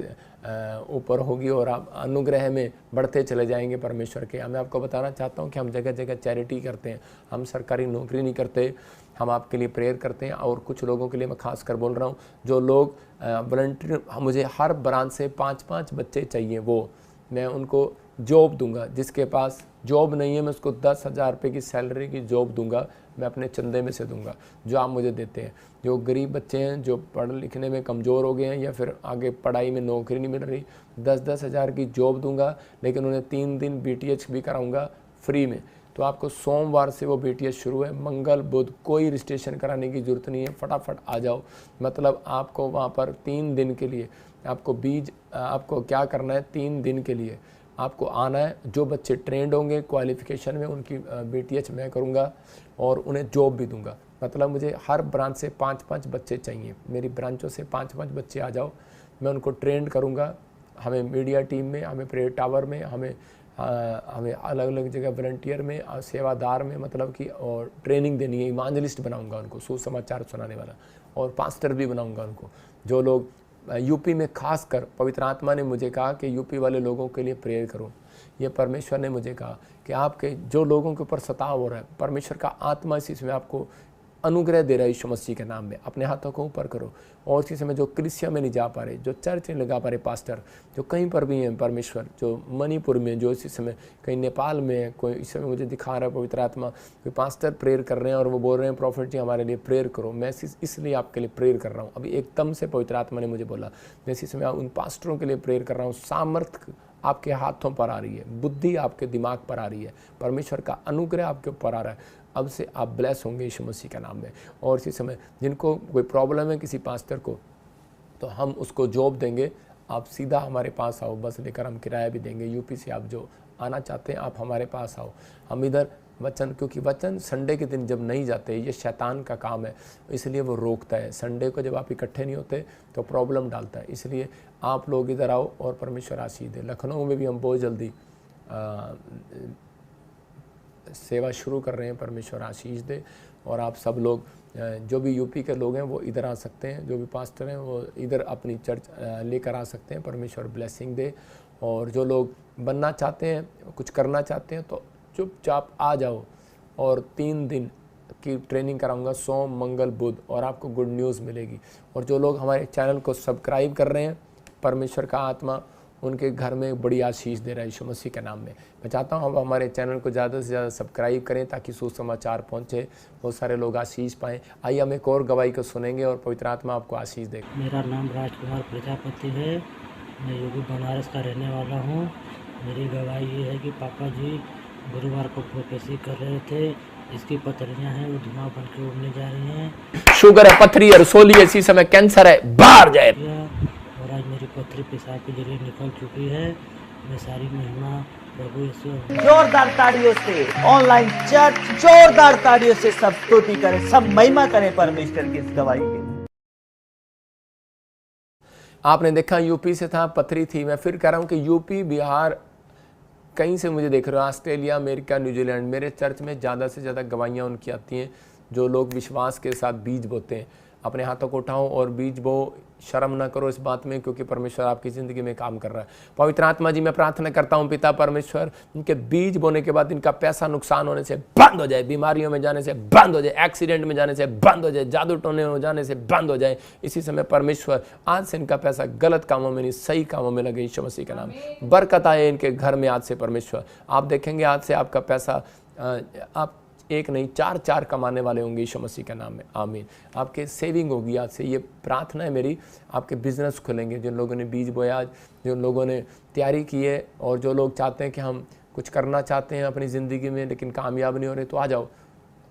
ऊपर होगी, और आप अनुग्रह में बढ़ते चले जाएंगे परमेश्वर के। मैं आपको बताना चाहता हूँ कि हम जगह जगह चैरिटी करते हैं, हम सरकारी नौकरी नहीं करते, हम आपके लिए प्रेयर करते हैं। और कुछ लोगों के लिए मैं खास कर बोल रहा हूँ, जो लोग वॉलंटियर, मुझे हर ब्रांच से 5-5 बच्चे चाहिए, वो मैं उनको जॉब दूंगा। जिसके पास जॉब नहीं है, मैं उसको 10,000 रुपये की सैलरी की जॉब दूंगा, मैं अपने चंदे में से दूंगा जो आप मुझे देते हैं। जो गरीब बच्चे हैं, जो पढ़ लिखने में कमज़ोर हो गए हैं, या फिर आगे पढ़ाई में नौकरी नहीं मिल रही, 10-10 हज़ार की जॉब दूंगा, लेकिन उन्हें 3 दिन BTH भी कराऊंगा फ्री में। तो आपको सोमवार से वो BTH शुरू है, मंगल बुध, कोई रजिस्ट्रेशन कराने की ज़रूरत नहीं है, फटाफट आ जाओ। मतलब आपको वहाँ पर 3 दिन के लिए आपको क्या करना है, 3 दिन के लिए आपको आना है। जो बच्चे ट्रेंड होंगे क्वालिफ़िकेशन में, उनकी BTH मैं करूँगा, और उन्हें जॉब भी दूंगा। मतलब मुझे हर ब्रांच से 5-5 बच्चे चाहिए, मेरी ब्रांचों से 5-5 बच्चे आ जाओ, मैं उनको ट्रेंड करूँगा। हमें मीडिया टीम में, हमें प्रेयर टावर में, हमें अलग अलग जगह वॉलंटियर में, सेवादार में, मतलब कि और ट्रेनिंग देनी है। इवांजलिस्ट बनाऊंगा उनको, सुसमाचार सुनाने वाला, और पास्टर भी बनाऊंगा उनको। जो लोग यूपी में, खास कर पवित्र आत्मा ने मुझे कहा कि यूपी वाले लोगों के लिए प्रेयर करो। ये परमेश्वर ने मुझे कहा कि आपके जो लोगों के ऊपर सताव हो रहा है, परमेश्वर का आत्मा इसी समय आपको अनुग्रह दे रहा है यीशु मसीह के नाम में। अपने हाथों को ऊपर करो। और इसी समय जो कलीसिया में नहीं जा पा रहे, जो चर्च नहीं लगा पा रहे पास्टर, जो कहीं पर भी हैं परमेश्वर, जो मणिपुर में, जो इसी समय कहीं नेपाल में है, कोई इस समय मुझे दिखा रहा है पवित्र आत्मा, कोई पास्टर प्रेयर कर रहे हैं और वो बोल रहे हैं प्रॉफिट जी हमारे लिए प्रेयर करो। मैं इसलिए आपके लिए प्रेयर कर रहा हूँ। अभी एकदम से पवित्र आत्मा ने मुझे बोला, मैं इसी समय उन पास्टरों के लिए प्रेयर कर रहा हूँ। सामर्थ्य आपके हाथों पर आ रही है, बुद्धि आपके दिमाग पर आ रही है, परमेश्वर का अनुग्रह आपके ऊपर आ रहा है। अब से आप ब्लेस होंगे यीशु मसीह का नाम में। और इसी समय जिनको कोई प्रॉब्लम है किसी पास्टर को, तो हम उसको जॉब देंगे। आप सीधा हमारे पास आओ, बस लेकर हम किराया भी देंगे। यूपी से आप जो आना चाहते हैं, आप हमारे पास आओ। हम इधर वचन, क्योंकि वचन संडे के दिन जब नहीं जाते, ये शैतान का काम है, इसलिए वो रोकता है। संडे को जब आप इकट्ठे नहीं होते तो प्रॉब्लम डालता है। इसलिए आप लोग इधर आओ और परमेश्वर आशीष दे। लखनऊ में भी हम बहुत जल्दी सेवा शुरू कर रहे हैं, परमेश्वर आशीष दे। और आप सब लोग जो भी यूपी के लोग हैं वो इधर आ सकते हैं, जो भी पास्टर हैं वो इधर अपनी चर्च लेकर आ सकते हैं। परमेश्वर ब्लेसिंग दे। और जो लोग बनना चाहते हैं, कुछ करना चाहते हैं, तो चुपचाप आ जाओ। और 3 दिन की ट्रेनिंग कराऊंगा, सोम मंगल बुध, और आपको गुड न्यूज़ मिलेगी। और जो लोग हमारे चैनल को सब्सक्राइब कर रहे हैं, परमेश्वर का आत्मा उनके घर में बड़ी आशीष दे रहा है यीशु मसीह के नाम में। मैं चाहता हूँ आप हमारे चैनल को ज़्यादा से ज़्यादा सब्सक्राइब करें ताकि सुसमाचार पहुँचे, बहुत सारे लोग आशीष पाएँ। आइए हम एक और गवाही को सुनेंगे और पवित्र आत्मा आपको आशीष देगा। मेरा नाम राजकुमार प्रजापति है, मैं यूपी बनारस का रहने वाला हूँ। मेरी गवाही ये है कि पापा जी गुरुवार को प्रोफेसी कर रहे थे, इसकी पथरियाँ हैं वो धुआं बन के उड़ने जा रही हैं। शुगर है, पथरी है, रसोली है, इसी समय कैंसर है, बाहर जाए। और आज मेरी पथरी पेशाब के जरिए निकल चुकी है। मैं सारी महिमा प्रभु यीशु। जोरदार ताड़ियों से ऑनलाइन चर्च, जोरदार ताड़ियों से सब स्तुति करें, सब महिमा करें परमेश्वर की इस गवाही के। आपने देखा यूपी से था, पथरी थी। मैं फिर कह रहा हूँ कि यूपी, बिहार, कहीं से मुझे देख रहे हो, ऑस्ट्रेलिया, अमेरिका, न्यूजीलैंड, मेरे चर्च में ज़्यादा से ज़्यादा गवाहियाँ उनकी आती हैं जो लोग विश्वास के साथ बीज बोते हैं। अपने हाथों को उठाओ और बीज बो, शर्म ना करो इस बात में, क्योंकि परमेश्वर आपकी ज़िंदगी में काम कर रहा है। पवित्र आत्मा जी, मैं प्रार्थना करता हूँ पिता परमेश्वर, इनके बीज बोने के बाद इनका पैसा नुकसान होने से बंद हो जाए, बीमारियों में जाने से बंद हो जाए, एक्सीडेंट में जाने से बंद हो जाए, जादू टोने हो जाने से बंद हो जाए। इसी समय परमेश्वर आज से इनका पैसा गलत कामों में नहीं, सही कामों में लगे यीशु मसीह का नाम। बरकत आए इनके घर में आज से परमेश्वर। आप देखेंगे आज से आपका पैसा आप एक नहीं 4 कमाने वाले होंगे यीशु मसीह के नाम में, आमीन। आपके सेविंग होगी आज से, ये प्रार्थना है मेरी। आपके बिजनेस खुलेंगे, जिन लोगों ने बीज बोया आज, जिन लोगों ने तैयारी की है, और जो लोग चाहते हैं कि हम कुछ करना चाहते हैं अपनी ज़िंदगी में लेकिन कामयाब नहीं हो रहे, तो आ जाओ।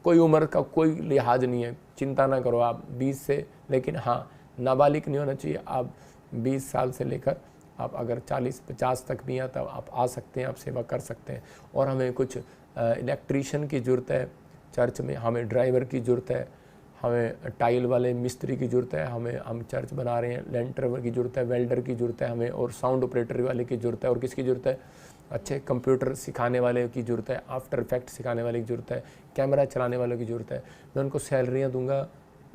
कोई उम्र का कोई लिहाज नहीं है, चिंता ना करो आप 20 से, लेकिन हाँ नाबालिग नहीं होना चाहिए। आप 20 साल से लेकर आप अगर 40-50 तक भी हैं तब आप आ सकते हैं, आप सेवा कर सकते हैं। और हमें कुछ इलेक्ट्रीशियन की ज़रूरत है चर्च में, हमें ड्राइवर की ज़रूरत है, हमें टाइल वाले मिस्त्री की ज़रूरत है, हम चर्च बना रहे हैं, लेंटर की ज़रूरत है, वेल्डर की ज़रूरत है हमें, और साउंड ऑपरेटर वाले की ज़रूरत है, और किसकी ज़रूरत है, अच्छे कंप्यूटर सिखाने वाले की ज़रूरत है, आफ्टर इफेक्ट सिखाने वाले की ज़रूरत है, कैमरा चलाने वालों की ज़रूरत है। मैं उनको सैलरियाँ दूंगा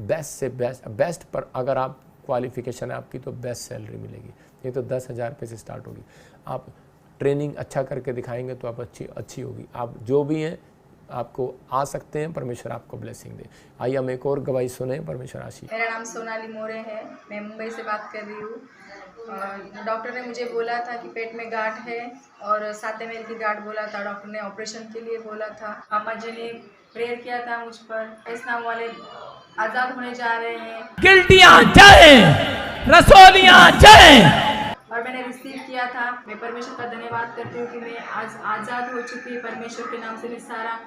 बेस्ट से बेस्ट पर अगर आप क्वालिफिकेशन है आपकी तो बेस्ट सैलरी मिलेगी। ये तो 10,000 रुपये से स्टार्ट होगी। आप ट्रेनिंग अच्छा करके दिखाएंगे तो आप अच्छी होगी। आप जो भी हैं आपको आ सकते हैं, परमेश्वर आपको ब्लेसिंग दे। आइए हम एक और गवाही सुने, परमेश्वर आशीष। मेरा नाम सोनाली मोरे है, मैं मुंबई से बात कर रही हूँ। डॉक्टर ने मुझे बोला था कि पेट में गांठ है और 7 mm की गांठ बोला था। डॉक्टर ने ऑपरेशन के लिए बोला था। पापा जी ने प्रेयर किया था मुझ पर। इस नाम वाले आज़ाद होने जा रहे हैं। गिल्टियां जाए, रसोलियां जाए। और मैंने रिसीव किया था। मैं परमेश्वर का धन्यवाद करती हूँ कि मैं आज आज़ाद हो चुकी। परमेश्वर के नाम से मैं सारा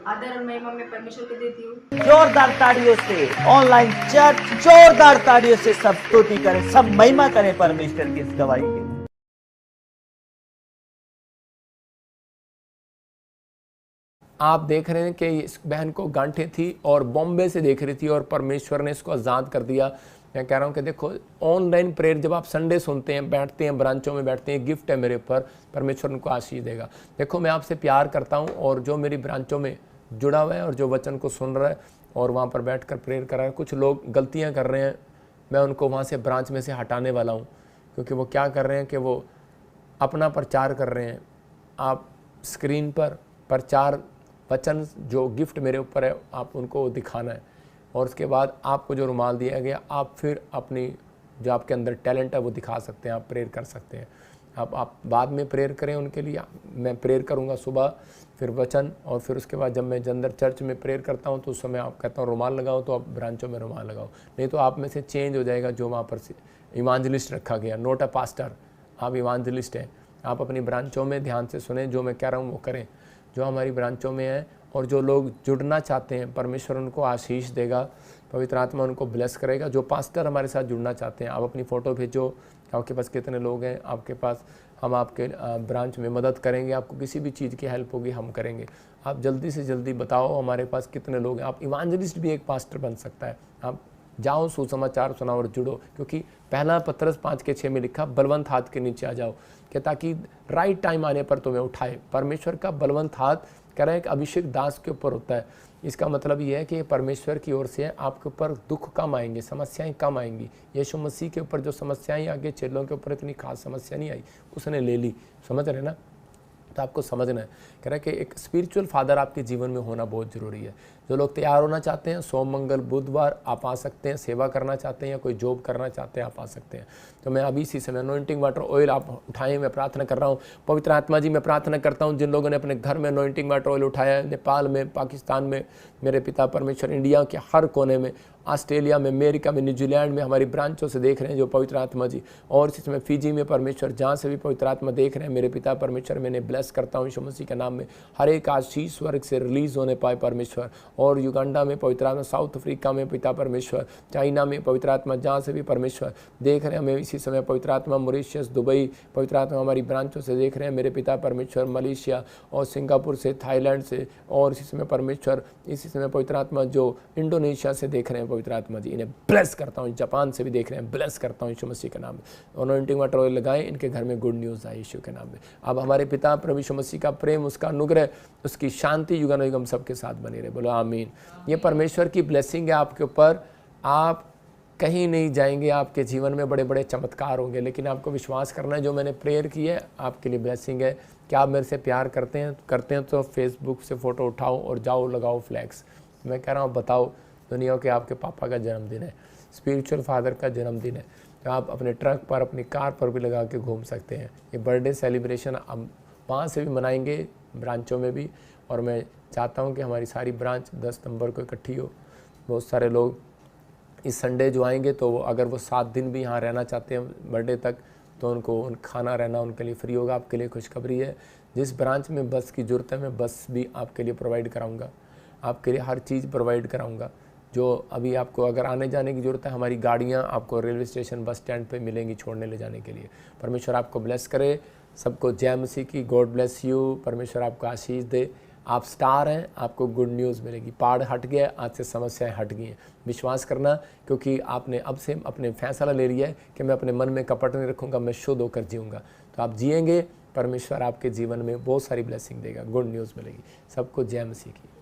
आदर और महिमा मैं परमेश्वर को देती हूँ। जोरदार ताड़ियों से ऑनलाइन चर्च, जोरदार ताड़ियों से सब स्तुति करें, सब महिमा करें परमेश्वर की इस गवाही के। आप देख रहे हैं कि इस बहन को गांठें थी और बॉम्बे से देख रही थी और परमेश्वर ने इसको आज़ाद कर दिया। मैं कह रहा हूँ कि देखो ऑनलाइन प्रेयर जब आप संडे सुनते हैं, बैठते हैं, ब्रांचों में बैठते हैं, गिफ्ट है मेरे ऊपर, परमेश्वर उनको आशीष देगा। देखो मैं आपसे प्यार करता हूँ और जो मेरी ब्रांचों में जुड़ा हुआ है और जो वचन को सुन रहा है और वहाँ पर बैठ कर प्रेयर कर रहा है, कुछ लोग गलतियाँ कर रहे हैं, मैं उनको वहाँ से ब्रांच में से हटाने वाला हूँ। क्योंकि वो क्या कर रहे हैं कि वो अपना प्रचार कर रहे हैं। आप स्क्रीन पर प्रचार वचन जो गिफ्ट मेरे ऊपर है आप उनको दिखाना है, और उसके बाद आपको जो रुमाल दिया गया आप फिर अपनी जो आपके अंदर टैलेंट है वो दिखा सकते हैं, आप प्रेयर कर सकते हैं। आप बाद में प्रेयर करें उनके लिए। मैं प्रेयर करूंगा सुबह, फिर वचन, और फिर उसके बाद जब मैं अंदर चर्च में प्रेयर करता हूं तो उस समय आप कहता हूं रुमाल लगाओ, तो आप ब्रांचों में रुमाल लगाओ, नहीं तो आप में से चेंज हो जाएगा जो वहाँ पर इवांजलिस्ट रखा गया, नोट अ पास्टर। आप इवांजलिस्ट हैं। आप अपनी ब्रांचों में ध्यान से सुने, जो मैं कह रहा हूँ वो करें, जो हमारी ब्रांचों में है। और जो लोग जुड़ना चाहते हैं परमेश्वर उनको आशीष देगा, पवित्र आत्मा उनको ब्लेस करेगा। जो पास्टर हमारे साथ जुड़ना चाहते हैं आप अपनी फ़ोटो भेजो, आपके पास कितने लोग हैं आपके पास, हम आपके ब्रांच में मदद करेंगे। आपको किसी भी चीज़ की हेल्प होगी हम करेंगे। आप जल्दी से जल्दी बताओ हमारे पास कितने लोग हैं। आप इवांजलिस्ट भी एक पास्टर बन सकता है। आप जाओ सुसमाचार सुनाओ और जुड़ो, क्योंकि पहला पत्रस 5:6 में लिखा बलवंत हाथ के नीचे आ जाओ, कि ताकि राइट टाइम आने पर तुम्हें उठाए। परमेश्वर का बलवंत हाथ कह रहा है एक अभिषेक दास के ऊपर होता है। इसका मतलब ये है कि परमेश्वर की ओर से आपके ऊपर दुख कम आएंगे, समस्याएं कम आएंगी। यीशु मसीह के ऊपर जो समस्याएं आगे, चेलों के ऊपर इतनी खास समस्या नहीं आई, उसने ले ली। समझ रहे ना? तो आपको समझना है, कह रहा है कि एक स्पिरिचुअल फादर आपके जीवन में होना बहुत ज़रूरी है। जो लोग तैयार होना चाहते हैं, सोम मंगल बुधवार आप आ सकते हैं, सेवा करना चाहते हैं या कोई जॉब करना चाहते हैं, आप आ सकते हैं। तो मैं अभी इसी समय अनॉइंटिंग वाटर ऑयल आप उठाएं, मैं प्रार्थना कर रहा हूँ। पवित्र आत्मा जी, मैं प्रार्थना करता हूँ जिन लोगों ने अपने घर में अनॉइंटिंग वाटर ऑयल उठाया है, नेपाल में, पाकिस्तान में, मेरे पिता परमेश्वर, इंडिया के हर कोने में, ऑस्ट्रेलिया में, अमेरिका में, न्यूजीलैंड में, हमारी ब्रांचों से देख रहे हैं जो पवित्र आत्मा जी, और इस समय फिजी में परमेश्वर, जहाँ से भी पवित्र आत्मा देख रहे हैं मेरे पिता परमेश्वर, मैंने ब्लेस करता हूँ यीशु मसीह के नाम में। हर एक आशीष स्वर्ग से रिलीज होने पाए परमेश्वर। और युगांडा में पवित्र आत्मा, साउथ अफ्रीका में पिता परमेश्वर, चाइना में पवित्र आत्मा, जहाँ से भी परमेश्वर देख रहे हैं हमें इसी समय पवित्र आत्मा, मॉरिशस, दुबई, पवित्र आत्मा हमारी ब्रांचों से देख रहे हैं मेरे पिता परमेश्वर, मलेशिया और सिंगापुर से, थाईलैंड से, और इसी समय परमेश्वर, इसी समय पवित्र आत्मा जो इंडोनेशिया से देख रहे हैं पवित्र आत्मा जी, इन्हें ब्लेस करता हूँ। जापान से भी देख रहे हैं, ब्लेस करता हूँ यीशु मसीह के नाम में। अनॉइंटिंग वाटर ऑयल लगाएं, इनके घर में गुड न्यूज़ आए यीशु के नाम में। अब हमारे पिता प्रभु यीशु मसीह का प्रेम, उसका अनुग्रह, उसकी शांति युगानुयुग सबके साथ बनी रहे। बोलो आमीन। ये परमेश्वर की ब्लेसिंग है आपके ऊपर। आप कहीं नहीं जाएंगे, आपके जीवन में बड़े बड़े चमत्कार होंगे, लेकिन आपको विश्वास करना है। जो मैंने प्रेयर की है आपके लिए ब्लेसिंग है। क्या आप मेरे से प्यार करते हैं तो फेसबुक से फ़ोटो उठाओ और जाओ लगाओ फ्लैग्स। मैं कह रहा हूँ बताओ दुनिया के आपके पापा का जन्मदिन है, स्पिरिचुअल फादर का जन्मदिन है, तो आप अपने ट्रक पर, अपनी कार पर भी लगा के घूम सकते हैं। ये बर्थडे सेलिब्रेशन हम वहाँ से भी मनाएंगे, ब्रांचों में भी, और मैं चाहता हूँ कि हमारी सारी ब्रांच 10 नवंबर को इकट्ठी हो। बहुत सारे लोग इस संडे जो आएंगे तो अगर वो 7 दिन भी यहाँ रहना चाहते हैं बर्थडे तक, तो उनको खाना रहना उनके लिए फ्री होगा। आपके लिए खुशखबरी है, जिस ब्रांच में बस की ज़रूरत है मैं बस भी आपके लिए प्रोवाइड कराऊंगा, आपके लिए हर चीज़ प्रोवाइड कराऊंगा। जो अभी आपको अगर आने जाने की ज़रूरत है, हमारी गाड़ियाँ आपको रेलवे स्टेशन, बस स्टैंड पे मिलेंगी छोड़ने ले जाने के लिए। परमेश्वर आपको ब्लेस करे, सबको जय मसीह की, गॉड ब्लेस यू। परमेश्वर आपको आशीष दे। आप स्टार हैं, आपको गुड न्यूज़ मिलेगी। पहाड़ हट गया, आज से समस्याएं हट गई हैं। विश्वास करना, क्योंकि आपने अब से अपने फैसला ले लिया है कि मैं अपने मन में कपट नहीं रखूँगा, मैं शुद्ध होकर जीऊँगा। तो आप जिएंगे, परमेश्वर आपके जीवन में बहुत सारी ब्लेसिंग देगा, गुड न्यूज़ मिलेगी। सबको जय मसीह की।